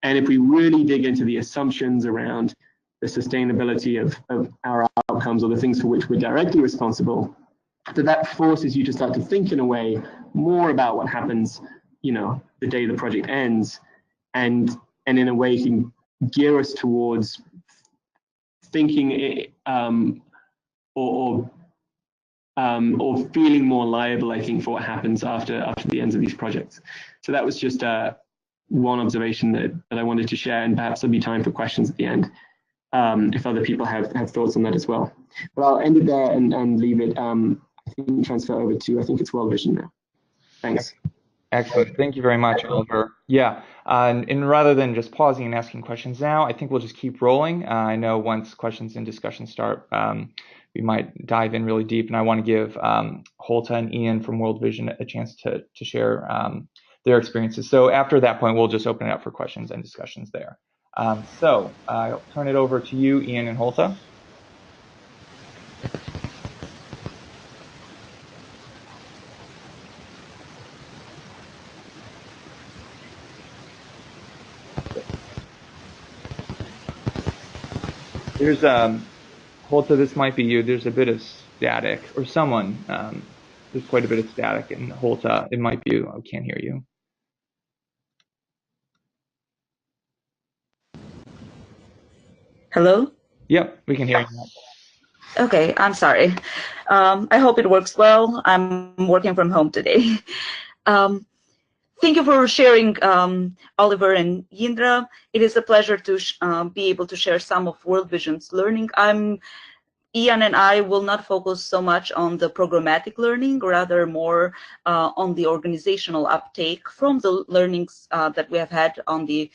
and if we really dig into the assumptions around the sustainability of our outcomes or the things for which we're directly responsible, that forces you to start to think in a way more about what happens, the day the project ends, and in a way can gear us towards thinking or feeling more liable, I think, for what happens after the ends of these projects. So that was just one observation that I wanted to share, and perhaps there'll be time for questions at the end if other people have thoughts on that as well. But I'll end it there and leave it. I think transfer over to, I think it's World Vision now. Thanks. Excellent. Thank you very much, Oliver. Yeah, and rather than just pausing and asking questions now, I think we'll just keep rolling. I know once questions and discussions start, we might dive in really deep, and I want to give Holta and Ian from World Vision a chance to share their experiences. So after that point, we'll just open it up for questions and discussions there. So I'll turn it over to you, Ian and Holta. There's Holta, this might be you. There's a bit of static, or someone. There's quite a bit of static in Holta. It might be you. I can't hear you. Hello? Yep, we can hear you now. Okay, I'm sorry. I hope it works well. I'm working from home today. Thank you for sharing, Oliver and Yindra. It is a pleasure to be able to share some of World Vision's learning. Ian and I will not focus so much on the programmatic learning, rather more on the organizational uptake from the learnings that we have had on the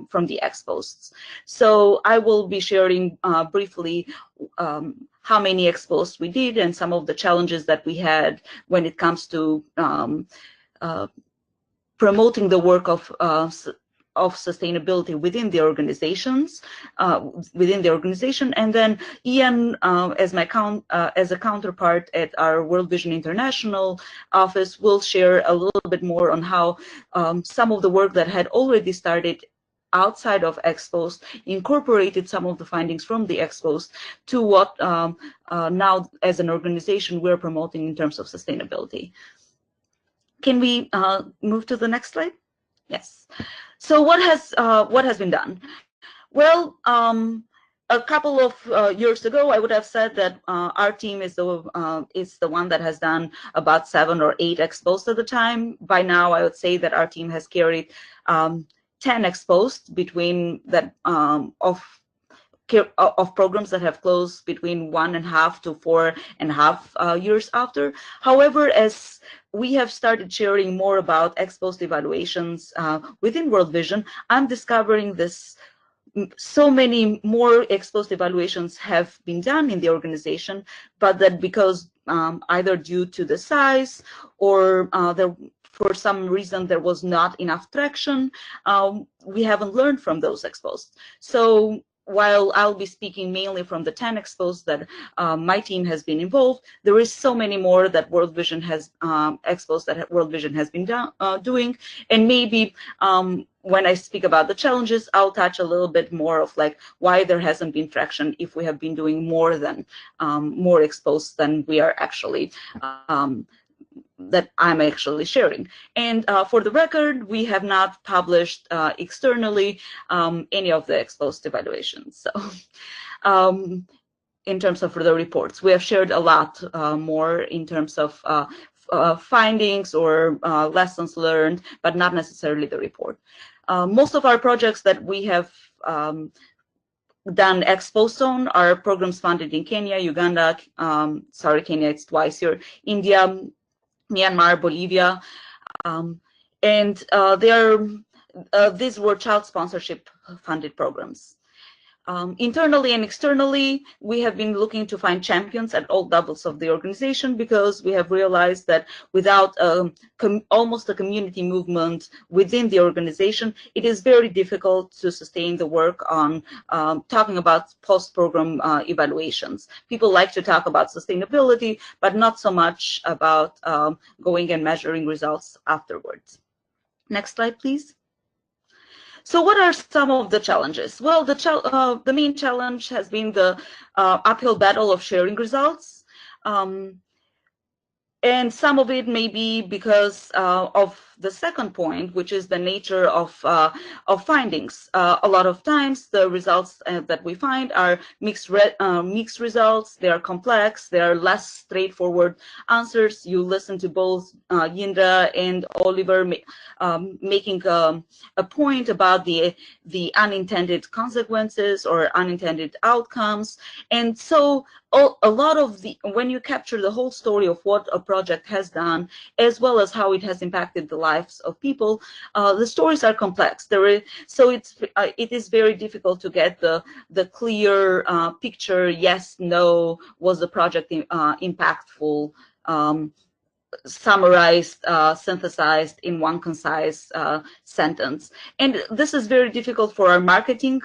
from the exposts. So I will be sharing briefly how many exposts we did and some of the challenges that we had when it comes to promoting the work of sustainability within the organizations, and then Ian, as a counterpart at our World Vision International office, will share a little bit more on how some of the work that had already started outside of Expost incorporated some of the findings from the Expost to what now as an organization we're promoting in terms of sustainability. Can we move to the next slide? Yes. So what has been done? Well, a couple of years ago, I would have said that our team is the one that has done about 7 or 8 expos at the time. By now, I would say that our team has carried 10 expos between that of programs that have closed between 1.5 to 4.5 years after. However, as we have started sharing more about ex-post evaluations within World Vision, I'm discovering this. So many more ex-post evaluations have been done in the organization, but that because either due to the size or for some reason there was not enough traction, we haven't learned from those ex-posts. So while I'll be speaking mainly from the 10 expos that my team has been involved, there is so many more that World Vision has expos that World Vision has been doing, and maybe when I speak about the challenges, I'll touch a little bit more of like why there hasn't been traction if we have been doing more expos than we are actually that I'm actually sharing. And for the record, we have not published externally any of the exposed evaluations. So in terms of the reports, we have shared a lot more in terms of findings or lessons learned, but not necessarily the report. Most of our projects that we have done exposed on are programs funded in Kenya, Uganda, Kenya, it's twice here, India, Myanmar, Bolivia, and these were child sponsorship funded programs. Internally and externally, we have been looking to find champions at all levels of the organization, because we have realized that without almost a community movement within the organization, it is very difficult to sustain the work on talking about post-program evaluations. People like to talk about sustainability, but not so much about going and measuring results afterwards. Next slide, please. So what are some of the challenges? Well, the main challenge has been the uphill battle of sharing results. And some of it may be because of the second point, which is the nature of findings. A lot of times, the results that we find are mixed results. They are complex. They are less straightforward answers. You listen to both Yindra and Oliver making a point about the unintended consequences or unintended outcomes, and so a lot of when you capture the whole story of what a project has done, as well as how it has impacted the lives of people, the stories are complex. So it is very difficult to get the clear picture. Yes, no, was the project impactful? Summarized, synthesized in one concise sentence. And this is very difficult for our marketing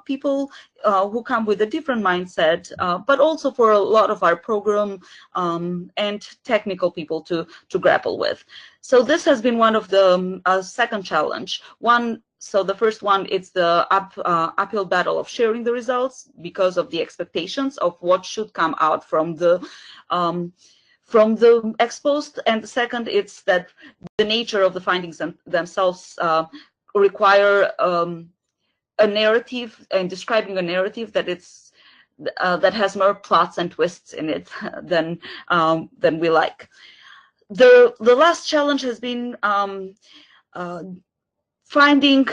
people who come with a different mindset, but also for a lot of our program and technical people to grapple with. So this has been one of the second challenge. So the first one, it's the uphill battle of sharing the results because of the expectations of what should come out from the exposed, and the second, it's that the nature of the findings themselves require a narrative, and describing a narrative that it's that has more plots and twists in it than we like. The last challenge has been finding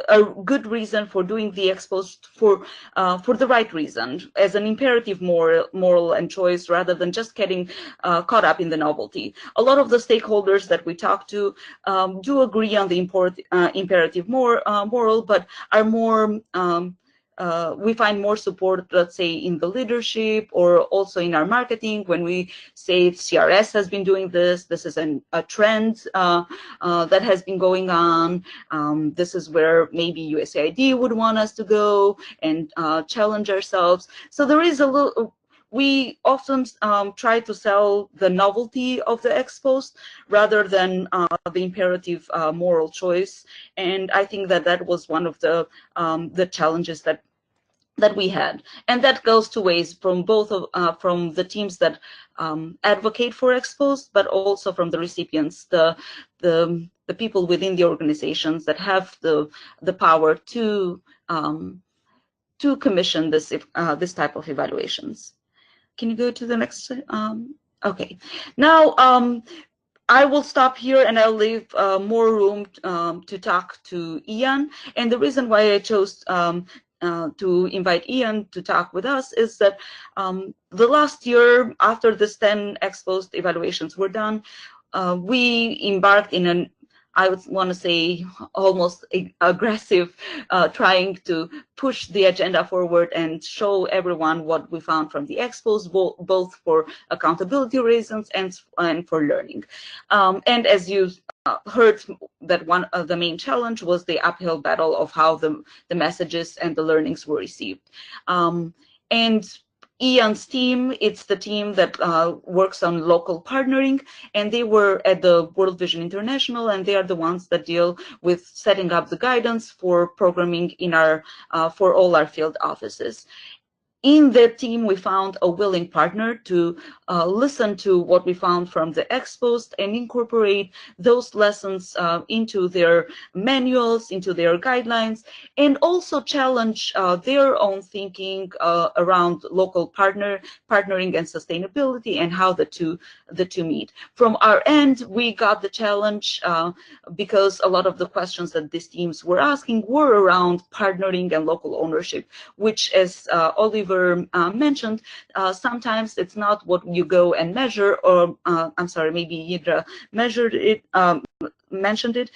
a good reason for doing the exposed for the right reason, as an imperative moral and choice, rather than just getting caught up in the novelty. A lot of the stakeholders that we talk to do agree on the imperative moral, but are more we find more support, let's say, in the leadership or also in our marketing, when we say CRS has been doing this. This is a trend that has been going on. This is where maybe USAID would want us to go and challenge ourselves. So there is a little. We often try to sell the novelty of the exposed rather than the imperative moral choice, and I think that was one of the challenges that we had, and that goes two ways, from both of from the teams that advocate for exposed, but also from the recipients, the people within the organizations that have the power to commission this type of evaluations. Can you go to the next? Okay, now I will stop here and I'll leave more room to talk to Ian. And the reason why I chose to invite Ian to talk with us is that the last year, after the 10 exposed evaluations were done, we embarked in an, I would want to say, almost aggressive, trying to push the agenda forward and show everyone what we found from the expos, both for accountability reasons and for learning. And as you heard, that one of the main challenge was the uphill battle of how the messages and the learnings were received. And Ian's team, it's the team that works on local partnering, and they were at the World Vision International, and they are the ones that deal with setting up the guidance for programming in our for all our field offices. In their team, we found a willing partner to listen to what we found from the exposed and incorporate those lessons into their manuals, into their guidelines, and also challenge their own thinking around local partnering and sustainability, and how the two meet. From our end, we got the challenge because a lot of the questions that these teams were asking were around partnering and local ownership, which, as Oliver mentioned, sometimes it's not what you go and measure, or I'm sorry, maybe Yidra mentioned it.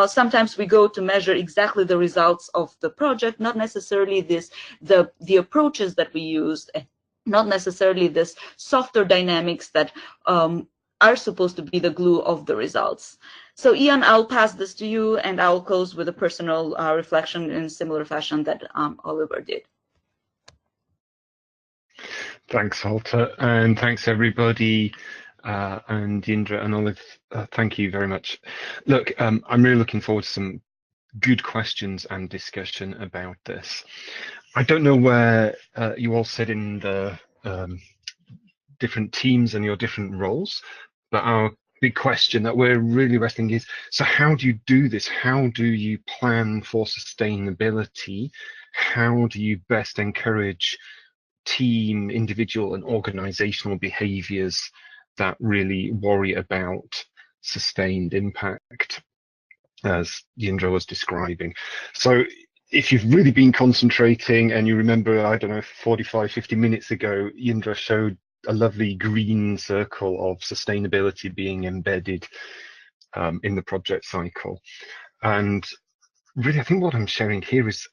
Sometimes we go to measure exactly the results of the project, not necessarily the approaches that we used, not necessarily this softer dynamics that are supposed to be the glue of the results. So Ian, I'll pass this to you, and I'll close with a personal reflection in similar fashion that Oliver did. Thanks, Holta, and thanks everybody, and Indra and Olive, thank you very much. Look, I'm really looking forward to some good questions and discussion about this. I don't know where you all sit in the different teams and your different roles, but our big question that we're really wrestling is, so how do you do this? How do you plan for sustainability? How do you best encourage team, individual and organizational behaviors that really worry about sustained impact, as Yindra was describing? So if you've really been concentrating and you remember, I don't know, 45, 50 minutes ago, Yindra showed a lovely green circle of sustainability being embedded in the project cycle. And really, I think what I'm sharing here is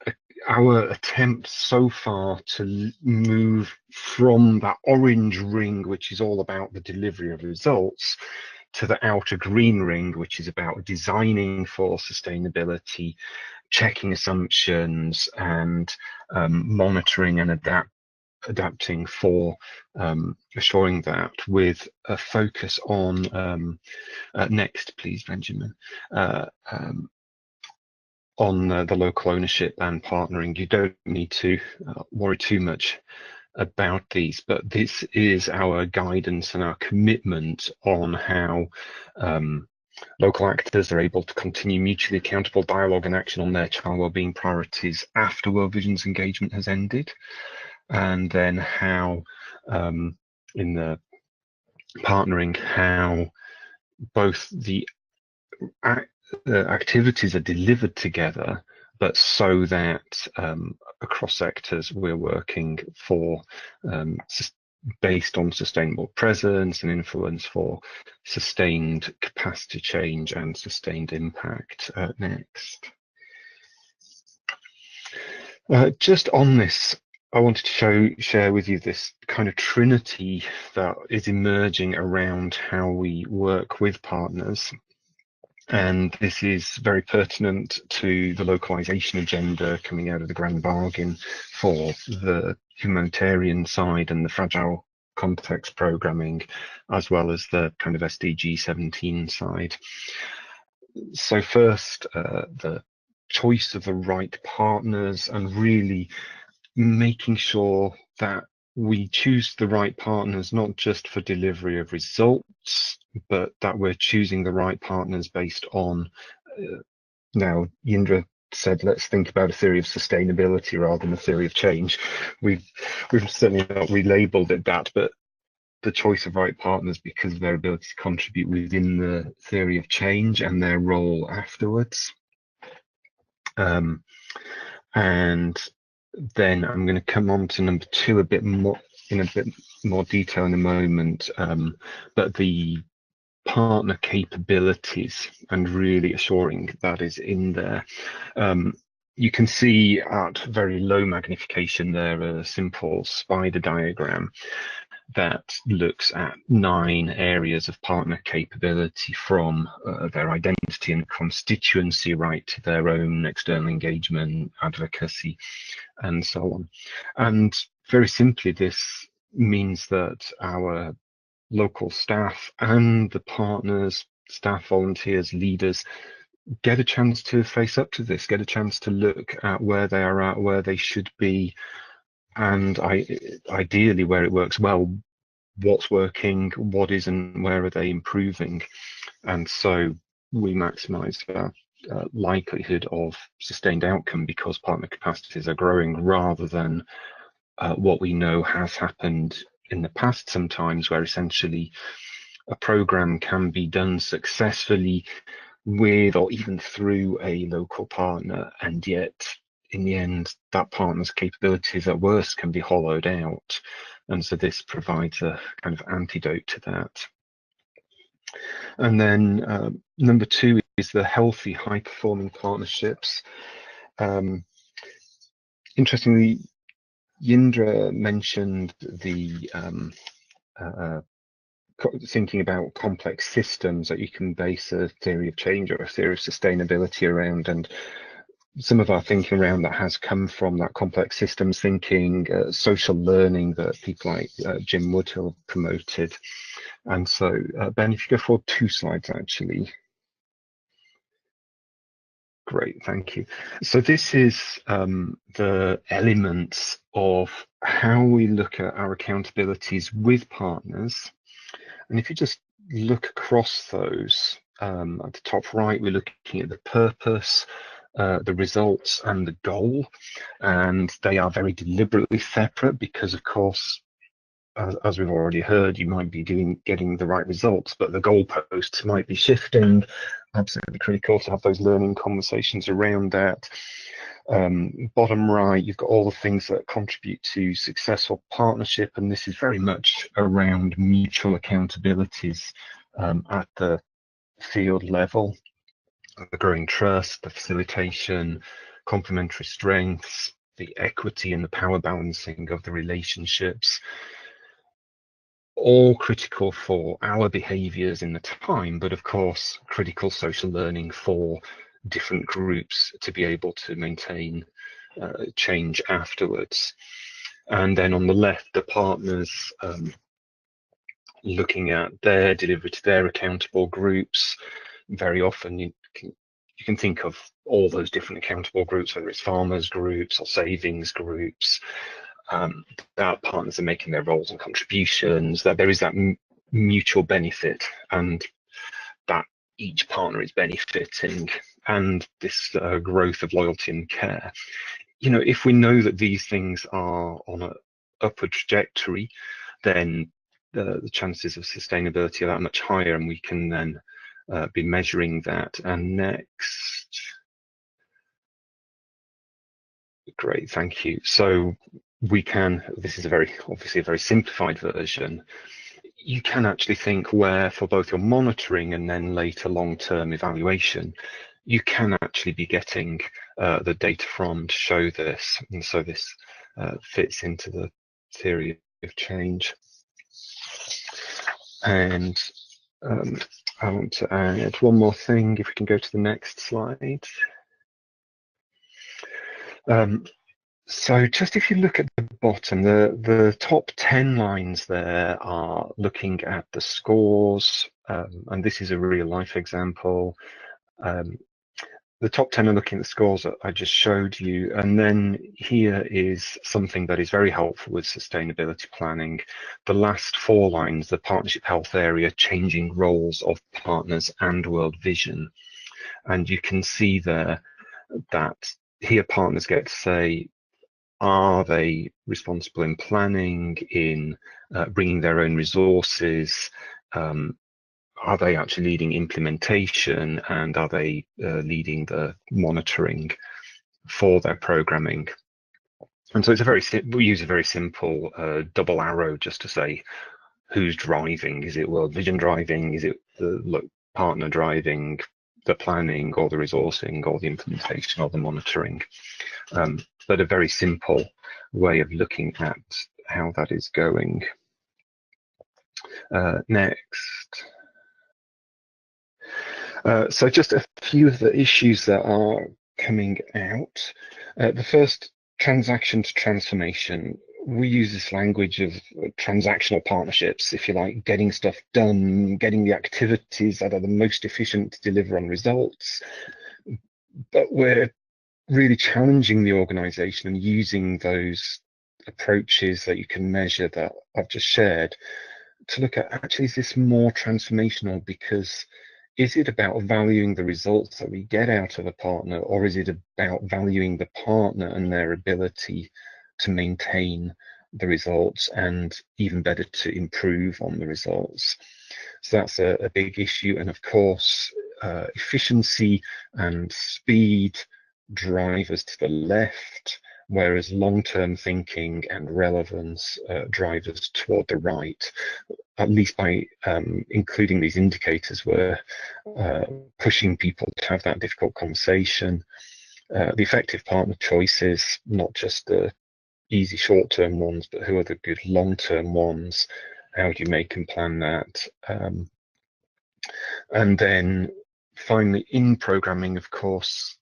our attempt so far to move from that orange ring, which is all about the delivery of results, to the outer green ring, which is about designing for sustainability, checking assumptions, and monitoring and adapting for assuring that, with a focus on next, please, Benjamin, on the local ownership and partnering. You don't need to worry too much about these, but this is our guidance and our commitment on how local actors are able to continue mutually accountable dialogue and action on their child wellbeing priorities after World Vision's engagement has ended, and then how in the partnering, how both the activities are delivered together, but so that across sectors we're working for based on sustainable presence and influence for sustained capacity change and sustained impact. Next. Just on this, I wanted to share with you this kind of trinity that is emerging around how we work with partners. And this is very pertinent to the localization agenda coming out of the Grand Bargain for the humanitarian side and the fragile context programming, as well as the kind of SDG 17 side. So first, the choice of the right partners, and really making sure that we choose the right partners, not just for delivery of results, but that we're choosing the right partners based on, now Yindra said, let's think about a theory of sustainability rather than a theory of change. We've certainly not relabeled it that, but the choice of right partners because of their ability to contribute within the theory of change and their role afterwards. And then I'm going to come on to number two a bit more in a bit more detail in a moment, but the partner capabilities and really assuring that is in there. You can see at very low magnification there a simple spider diagram that looks at 9 areas of partner capability, from their identity and constituency right to their own external engagement, advocacy, and so on. And very simply, this means that our local staff and the partners, staff, volunteers, leaders, get a chance to face up to this, get a chance to look at where they are at, where they should be, and ideally where it works well, what's working, what isn't, where are they improving. And so we maximize our likelihood of sustained outcome because partner capacities are growing, rather than what we know has happened in the past sometimes, where essentially a program can be done successfully with or even through a local partner, and yet in the end that partner's capabilities at worst can be hollowed out. And so this provides a kind of antidote to that. And then number 2 is the healthy, high-performing partnerships. Interestingly, Yindra mentioned the thinking about complex systems that you can base a theory of change or a theory of sustainability around, and some of our thinking around that has come from that complex systems thinking, social learning that people like Jim Woodhill promoted. And so, Ben, if you go forward 2 slides, actually. Great, thank you. So this is the elements of how we look at our accountabilities with partners. And if you just look across those, at the top right, we're looking at the purpose, the results, and the goal. And they are very deliberately separate because, of course, as we've already heard, you might be getting the right results, but the goalposts might be shifting. Absolutely critical to have those learning conversations around that. Bottom right, you've got all the things that contribute to successful partnership, and this is very much around mutual accountabilities at the field level, the growing trust, the facilitation, complementary strengths, the equity and the power balancing of the relationships, all critical for our behaviors in the time, but of course critical social learning for different groups to be able to maintain change afterwards. And then on the left, the partners looking at their delivery to their accountable groups. Very often you can think of all those different accountable groups, whether it's farmers groups or savings groups, that partners are making their roles and contributions, that there is that mutual benefit and that each partner is benefiting, and this growth of loyalty and care. You know, if we know that these things are on an upward trajectory, then the chances of sustainability are that much higher, and we can then be measuring that. And next, great, thank you. So we can, this is obviously a very simplified version. You can actually think where for both your monitoring and then later long-term evaluation, you can actually be getting the data from to show this. And so this fits into the theory of change. And I want to add one more thing, if we can go to the next slide. So just if you look at the bottom, the top 10 lines there are looking at the scores, and this is a real life example. The top 10 are looking at the scores that I just showed you, and then here is something that is very helpful with sustainability planning. The last 4 lines, the partnership health area, changing roles of partners and world vision. And you can see there that here partners get to say, are they responsible in planning, in bringing their own resources? Are they actually leading implementation, and are they leading the monitoring for their programming? And so it's we use a very simple double arrow just to say who's driving. Is it World Vision driving? Is it the partner driving the planning or the resourcing or the implementation or the monitoring? But a very simple way of looking at how that is going. Next. So just a few of the issues that are coming out. The first, transaction to transformation. We use this language of transactional partnerships, if you like, getting stuff done, getting the activities that are the most efficient to deliver on results. But we're really challenging the organization and using those approaches that you can measure that I've just shared to look at, actually, is this more transformational? Because is it about valuing the results that we get out of a partner, or is it about valuing the partner and their ability to maintain the results and, even better, to improve on the results? So that's a big issue. And of course, efficiency and speed drive us to the left, whereas long-term thinking and relevance drive us toward the right. At least by including these indicators, we're pushing people to have that difficult conversation. The effective partner choices, not just the easy short-term ones, but who are the good long-term ones? How do you make and plan that? And then finally, in programming, of course,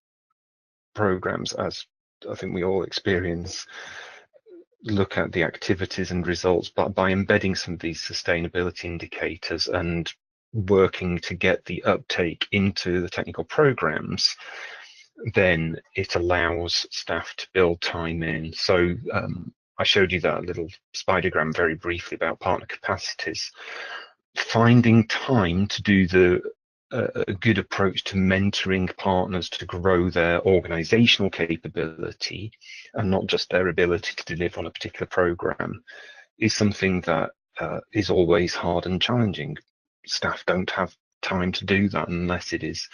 programs, as I think we all experience, look at the activities and results, but by embedding some of these sustainability indicators and working to get the uptake into the technical programs, then it allows staff to build time in. So I showed you that little spidergram very briefly about partner capacities. Finding time to do a good approach to mentoring partners to grow their organizational capability and not just their ability to deliver on a particular program is something that is always hard and challenging. Staff don't have time to do that unless it is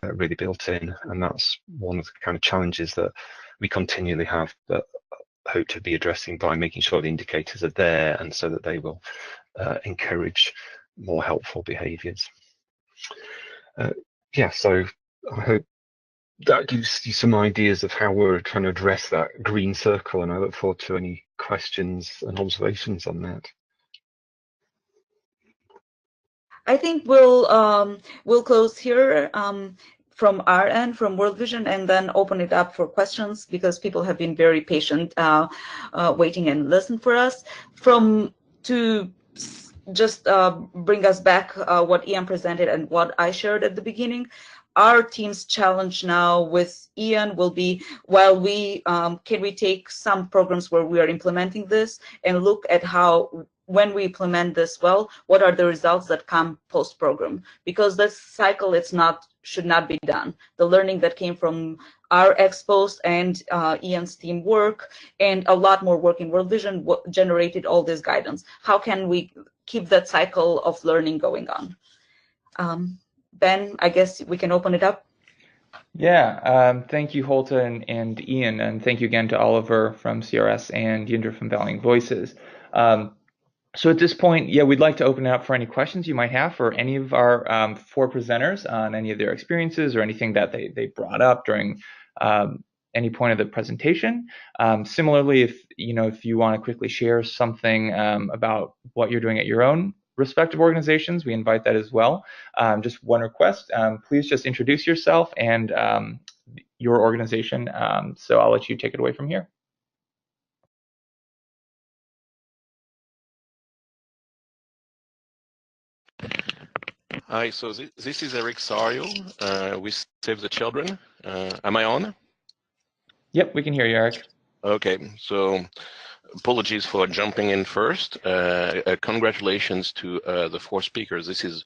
really built in, and that's one of the kind of challenges that we continually have, but hope to be addressing by making sure the indicators are there, and so that they will encourage more helpful behaviours. Yeah, so I hope that gives you some ideas of how we're trying to address that green circle, and I look forward to any questions and observations on that. I think we'll close here. from our end, from World Vision, and then open it up for questions because people have been very patient, waiting and listen for us. Just bring us back what Ian presented and what I shared at the beginning. Our team's challenge now with Ian will be, while we can we take some programs where we are implementing this and look at how, when we implement this well, what are the results that come post-program? Because this cycle, should not be done. The learning that came from our expos and Ian's team work and a lot more work in World Vision generated all this guidance. How can we keep that cycle of learning going on? Ben, I guess we can open it up. Yeah, thank you, Holta and Ian, and thank you again to Oliver from CRS and Yindra from Valuing Voices. So at this point, yeah, we'd like to open it up for any questions you might have for any of our 4 presenters on any of their experiences or anything that they brought up during any point of the presentation. Similarly, if you want to quickly share something about what you're doing at your own respective organizations, we invite that as well. Just one request, please just introduce yourself and your organization. So I'll let you take it away from here. Hi, so this is Eric Sario with Save the Children. Am I on? Yep, we can hear you, Eric. Okay, so apologies for jumping in first. Congratulations to the 4 speakers. This is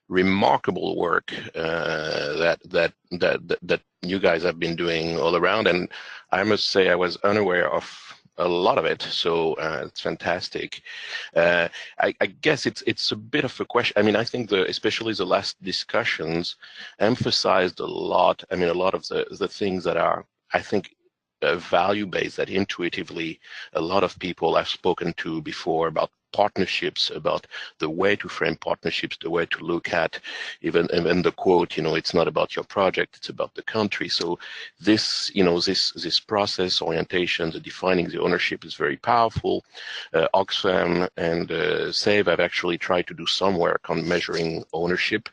remarkable work that you guys have been doing all around, and I must say I was unaware of a lot of it, so it's fantastic. I guess it's a bit of a question. I mean, I think especially the last discussions emphasized a lot. I mean, a lot of the things that are, I think, value-based, that intuitively a lot of people I've spoken to before about partnerships, about the way to frame partnerships, the way to look at even the quote, it's not about your project, it's about the country. So this, this process orientation, the defining the ownership is very powerful. Oxfam and SAVE have actually tried to do some work on measuring ownership,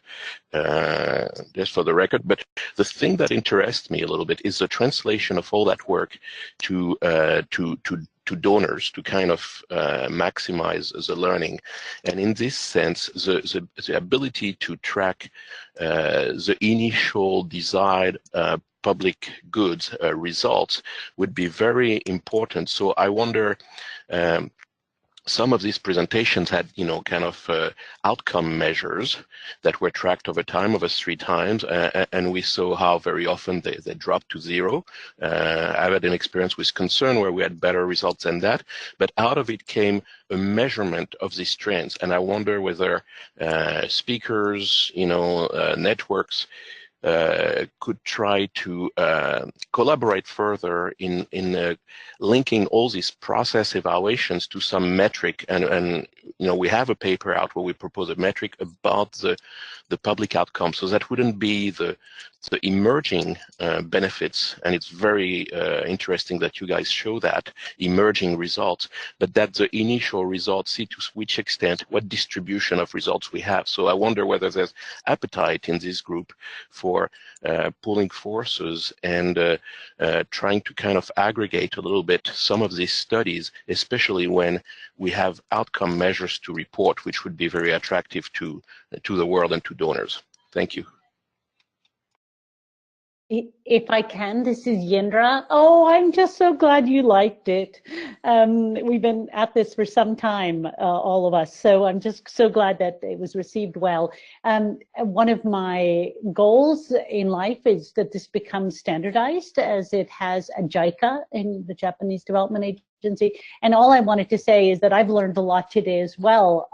just for the record. But the thing that interests me a little bit is the translation of all that work to donors, to kind of maximize the learning. And in this sense, the ability to track the initial desired public goods results would be very important. So I wonder, some of these presentations had, kind of outcome measures that were tracked over time, over 3 times, and we saw how very often they dropped to 0. I've had an experience with Concern where we had better results than that, but out of it came a measurement of these trends. And I wonder whether speakers, networks, could try to collaborate further in linking all these process evaluations to some metric, and we have a paper out where we propose a metric about the public outcome. So that wouldn't be the emerging benefits, and it's very interesting that you guys show that emerging results, but that the initial results, see to which extent, what distribution of results we have. So I wonder whether there's appetite in this group for pulling forces and trying to kind of aggregate a little bit some of these studies, especially when we have outcome measures to report, which would be very attractive to the world and to donors. Thank you. If I can, this is Yindra. Oh, I'm just so glad you liked it. We've been at this for some time, all of us, so I'm just so glad that it was received well. One of my goals in life is that this becomes standardized, as it has a JICA in the Japanese Development Agency. And all I wanted to say is that I've learned a lot today as well,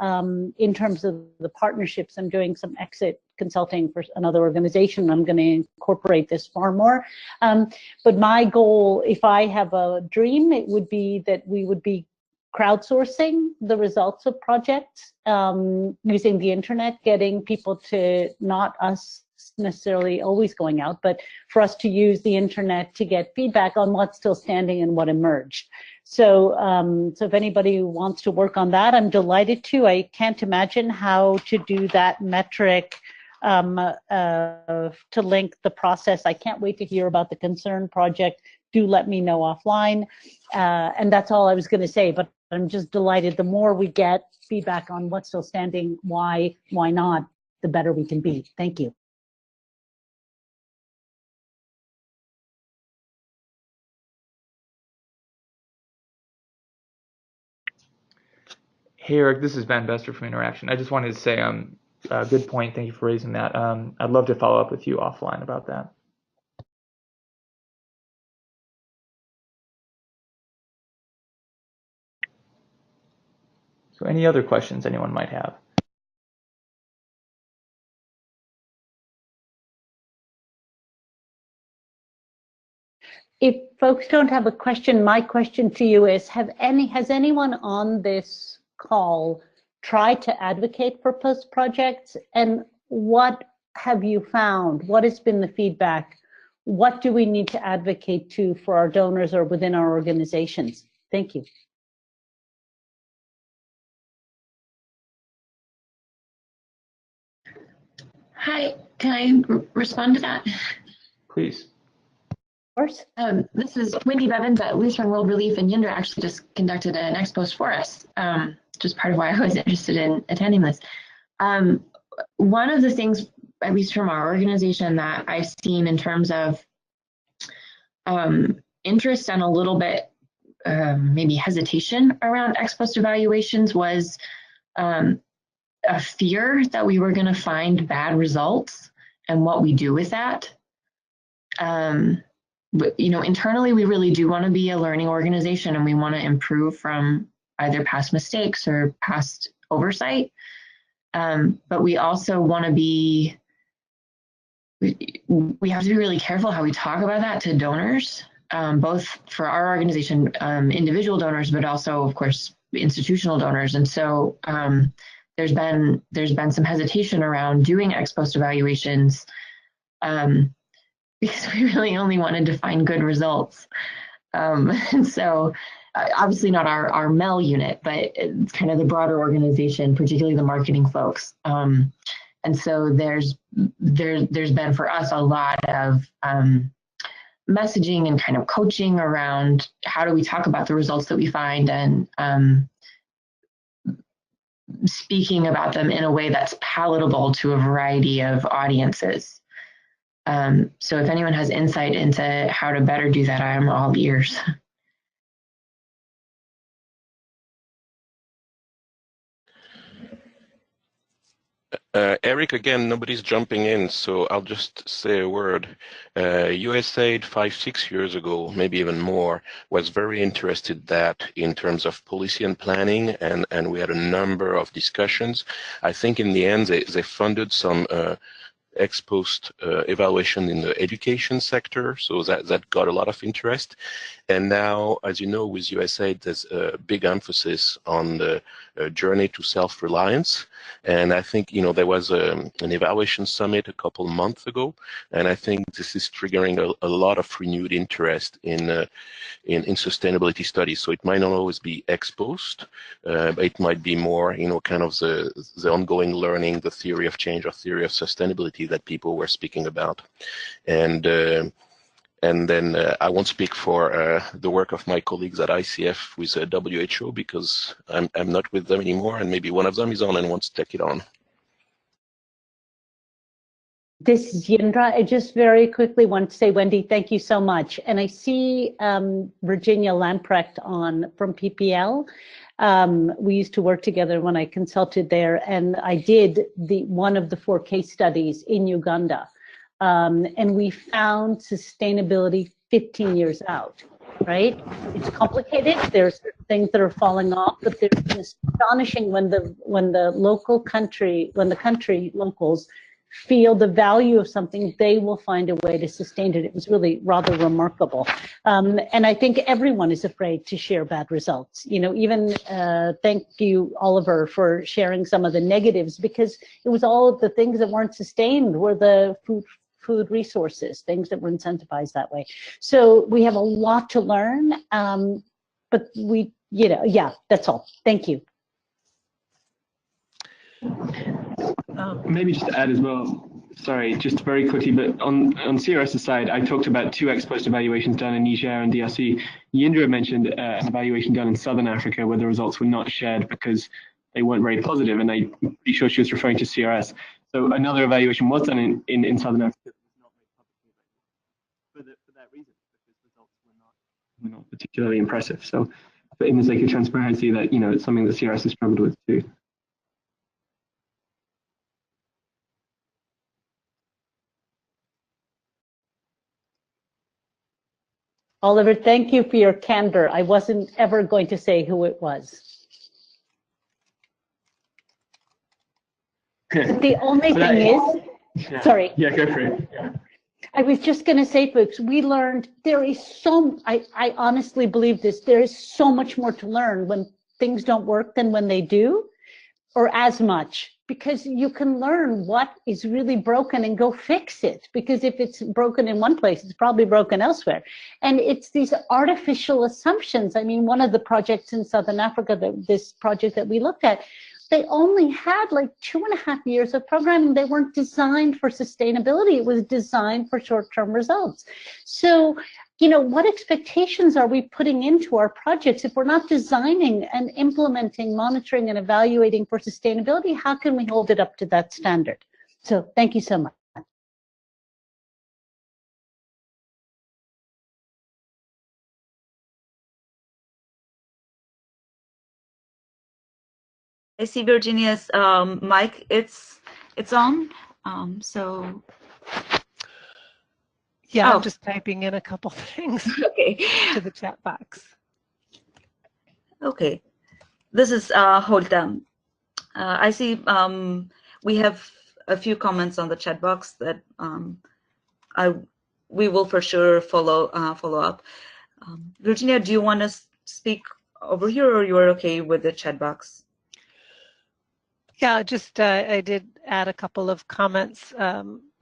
in terms of the partnerships. I'm doing some exit consulting for another organization. I'm going to incorporate this far more. But my goal, if I have a dream, it would be that we would be crowdsourcing the results of projects, using the internet, getting people to, not us necessarily always going out, but for us to use the internet to get feedback on what's still standing and what emerged. So, so if anybody wants to work on that, I'm delighted to. I can't imagine how to do that metric to link the process. I can't wait to hear about the Concern project. Do let me know offline. And that's all I was going to say, but I'm just delighted. The more we get feedback on what's still standing, why not, the better we can be. Thank you. Hey, Eric, this is Ben Bester from Interaction. I just wanted to say, good point. Thank you for raising that. I'd love to follow up with you offline about that. So any other questions anyone might have? If folks don't have a question, my question to you is, has anyone on this call tried to advocate for post projects? And what have you found? What has been the feedback? What do we need to advocate to for our donors or within our organizations? Thank you. Hi, can I respond to that? Please. Of course. This is Wendy Bevins at Lutheran World Relief, and Yindra actually just conducted an ex post for us, which is part of why I was interested in attending this. One of the things, at least from our organization, that I've seen in terms of interest and a little bit maybe hesitation around ex post evaluations was a fear that we were going to find bad results and what we do with that. But, you know, internally, we really do want to be a learning organization, and we want to improve from either past mistakes or past oversight. But we also want to be, we have to be really careful how we talk about that to donors, both for our organization, individual donors, but also, of course, institutional donors. And so there's been some hesitation around doing ex post evaluations, because we really only wanted to find good results. And so obviously not our MEL unit, but it's kind of the broader organization, particularly the marketing folks. And so there's been for us a lot of messaging and kind of coaching around how do we talk about the results that we find, and speaking about them in a way that's palatable to a variety of audiences. So if anyone has insight into how to better do that, I am all ears. Eric, again, nobody's jumping in, so I'll just say a word. USAID 5-6 years ago, maybe even more, was very interested in terms of policy and planning, and we had a number of discussions. I think in the end, they funded some ex post evaluation in the education sector, so that got a lot of interest. And now, as you know, with USAID, there's a big emphasis on the journey to self-reliance. And I think, you know, there was an evaluation summit a couple months ago, and I think this is triggering a lot of renewed interest in sustainability studies. So it might not always be ex post, but it might be more, you know, kind of the ongoing learning, the theory of change or theory of sustainability that people were speaking about. And then I won't speak for the work of my colleagues at ICF with WHO, because I'm not with them anymore, and maybe one of them is on and wants to take it on. This is Yindra. I just very quickly want to say, Wendy, thank you so much. And I see Virginia Lamprecht from PPL. We used to work together when I consulted there, and I did one of the 4 case studies in Uganda. And we found sustainability 15 years out, right? It's complicated. There's things that are falling off, but there's astonishing when the country locals feel the value of something, they will find a way to sustain it. It was really rather remarkable. And I think everyone is afraid to share bad results. You know, even thank you, Oliver, for sharing some of the negatives, because it was all of the things that weren't sustained were the food resources, things that were incentivized that way. So we have a lot to learn, but yeah, that's all. Thank you. Maybe just to add as well, sorry, just very quickly, but on CRS's side, I talked about 2 ex-post evaluations done in Niger and DRC. Yindra mentioned an evaluation done in Southern Africa where the results were not shared because they weren't very positive, and I'm pretty sure she was referring to CRS. So another evaluation was done in Southern Africa that was not made publicly available for that reason, because results were not particularly impressive. So, but in the sake of transparency, that it's something that CRS has struggled with too. Oliver, thank you for your candor. I wasn't ever going to say who it was. But the only thing is, sorry. Yeah, go for it. Yeah. I was just going to say, folks, we learned there is I honestly believe this, there is so much more to learn when things don't work than when they do, or as much, because you can learn what is really broken and go fix it. Because if it's broken in one place, it's probably broken elsewhere. And it's these artificial assumptions. I mean, one of the projects in Southern Africa, this project that we looked at, they only had like 2.5 years of programming. They weren't designed for sustainability. It was designed for short-term results. So, what expectations are we putting into our projects? If we're not designing and implementing, monitoring and evaluating for sustainability, how can we hold it up to that standard? So thank you so much. I see Virginia's mic. It's on. So yeah, I'm just typing in a couple things okay to the chat box. Okay, this is Holta. I see we have a few comments on the chat box that we will for sure follow up. Virginia, do you want to speak over here, or you are okay with the chat box? Yeah, just I did add a couple of comments.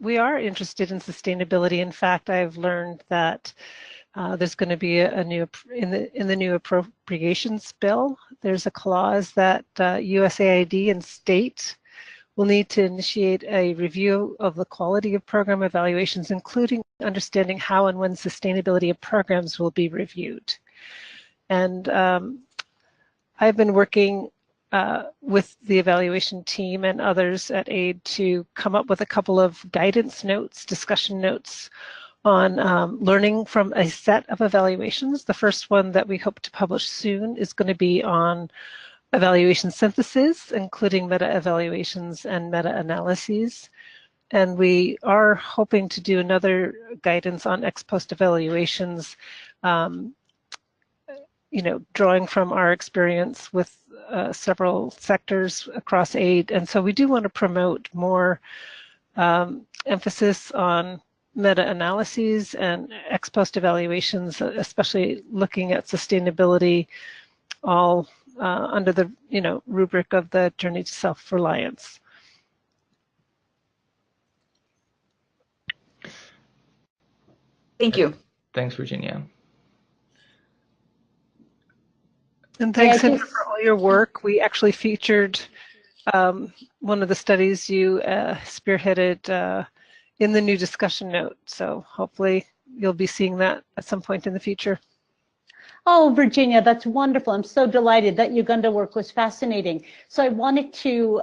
We are interested in sustainability. In fact, I've learned that there's going to be a new in the new appropriations bill. There's a clause that USAID and state will need to initiate a review of the quality of program evaluations, including understanding how and when sustainability of programs will be reviewed. And I've been working with the evaluation team and others at AID to come up with a couple of guidance notes, discussion notes on learning from a set of evaluations. The first one that we hope to publish soon is going to be on evaluation synthesis, including meta-evaluations and meta-analyses. And we are hoping to do another guidance on ex-post evaluations, drawing from our experience with several sectors across AID. And so we do want to promote more emphasis on meta-analyses and ex-post evaluations, especially looking at sustainability, all under the rubric of the journey to self-reliance. Thank you. Thanks, Virginia. And thanks, Indra, for all your work. We actually featured one of the studies you spearheaded in the new discussion note. So hopefully you'll be seeing that at some point in the future. Oh, Virginia, that's wonderful. I'm so delighted. That Uganda work was fascinating. So I wanted to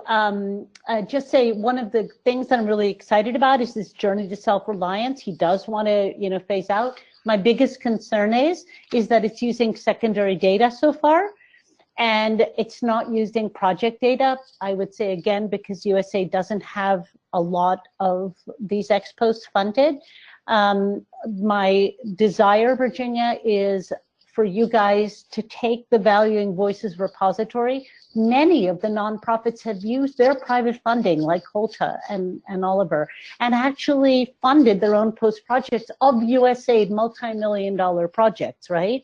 just say one of the things that I'm really excited about is this journey to self-reliance. He does want to, phase out. My biggest concern is that it's using secondary data so far, and it's not using project data. I would say, again, because USAID doesn't have a lot of these ex post funded. My desire, Virginia, is for you guys to take the Valuing Voices repository. Many of the nonprofits have used their private funding, like Holta and Oliver, and actually funded their own post projects of USAID multi-million-dollar projects, right?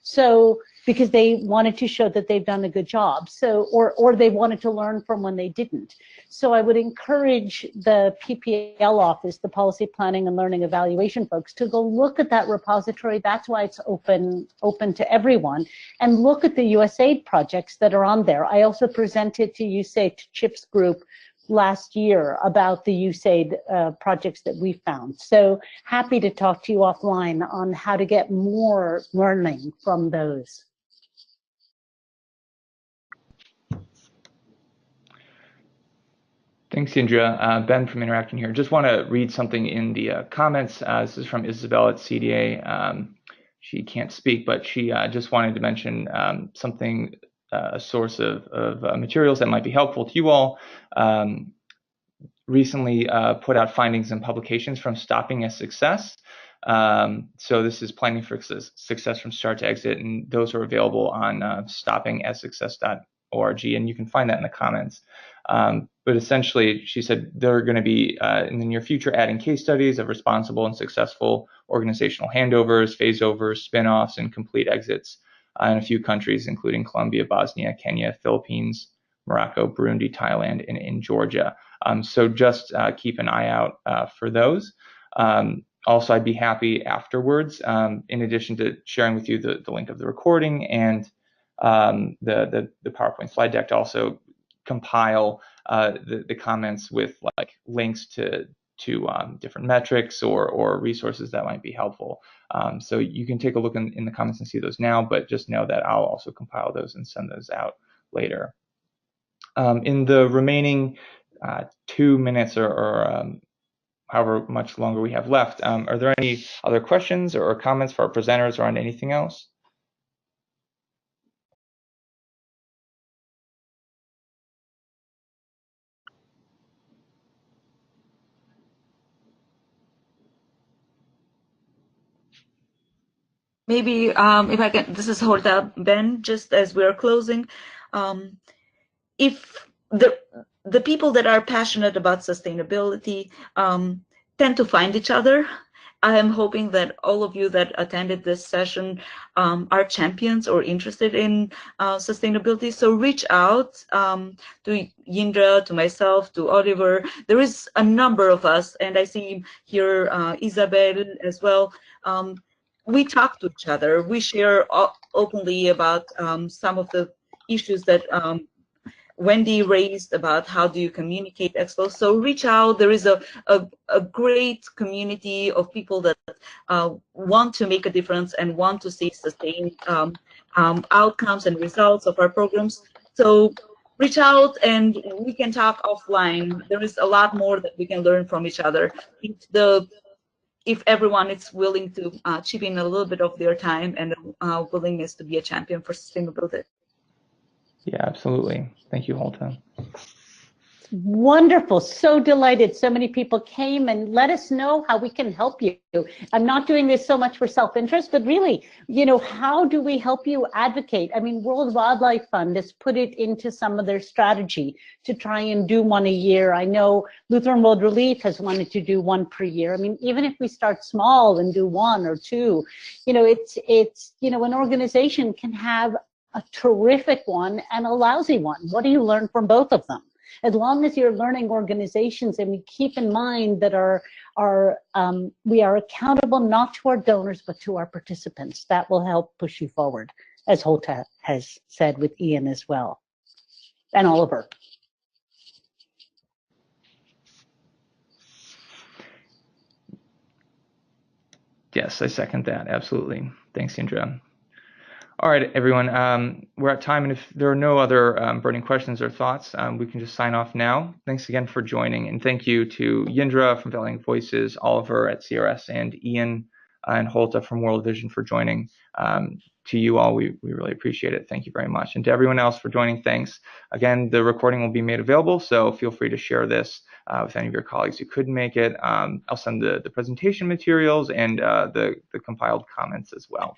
So, because they wanted to show that they've done a good job. So, or they wanted to learn from when they didn't. So I would encourage the PPL office, the Policy Planning and Learning Evaluation folks, to go look at that repository. That's why it's open to everyone, and look at the USAID projects that are on there. I also presented to USAID CHIPS group last year about the USAID projects that we found. So happy to talk to you offline on how to get more learning from those. Thanks, Indra. Ben from Interacting here. Just want to read something in the comments. This is from Isabel at CDA. She can't speak, but she just wanted to mention something, a source of materials that might be helpful to you all. Recently put out findings and publications from Stopping as Success. So this is Planning for Success from Start to Exit, and those are available on stoppingassuccess.org, and you can find that in the comments. But essentially, she said they're going to be in the near future adding case studies of responsible and successful organizational handovers, phase-overs, spin-offs, and complete exits in a few countries, including Colombia, Bosnia, Kenya, Philippines, Morocco, Burundi, Thailand, and in Georgia. So just keep an eye out for those. Also, I'd be happy afterwards, in addition to sharing with you the link of the recording and the PowerPoint slide deck, to also compile the comments with like links to different metrics or resources that might be helpful. So you can take a look in the comments and see those now, but just know that I'll also compile those and send those out later. In the remaining 2 minutes or however much longer we have left, are there any other questions or comments for our presenters or on anything else? Maybe if I can, this is Holta, Ben, just as we're closing. If the people that are passionate about sustainability tend to find each other, I am hoping that all of you that attended this session are champions or interested in sustainability. So reach out to Yindra, to myself, to Oliver. There is a number of us, and I see here Isabel as well. We talk to each other. We share openly about some of the issues that Wendy raised about how do you communicate Expo. So reach out. There is a great community of people that want to make a difference and want to see sustained outcomes and results of our programs. So reach out and we can talk offline. There is a lot more that we can learn from each other. If everyone is willing to chip in a little bit of their time and willingness to be a champion for sustainability. Yeah, absolutely. Thank you, Holta. Wonderful. So delighted. So many people came, and let us know how we can help you. I'm not doing this so much for self-interest, but really, you know, how do we help you advocate? I mean, World Wildlife Fund has put it into some of their strategy to try and do one a year. I know Lutheran World Relief has wanted to do one per year. I mean, even if we start small and do one or two, you know, it's you know, an organization can have a terrific one and a lousy one. What do you learn from both of them? As long as you're learning organizations, and we keep in mind that we are accountable not to our donors, but to our participants. That will help push you forward, as Holta has said with Ian as well, and Oliver. Yes, I second that. Absolutely. Thanks, Indra. All right, everyone, we're at time, and if there are no other burning questions or thoughts, we can just sign off now. Thanks again for joining, and thank you to Yindra from Valiant Voices, Oliver at CRS, and Ian and Holta from World Vision for joining. To you all, we really appreciate it. Thank you very much. And to everyone else for joining, thanks. Again, the recording will be made available, so feel free to share this with any of your colleagues who couldn't make it. I'll send the presentation materials and the compiled comments as well.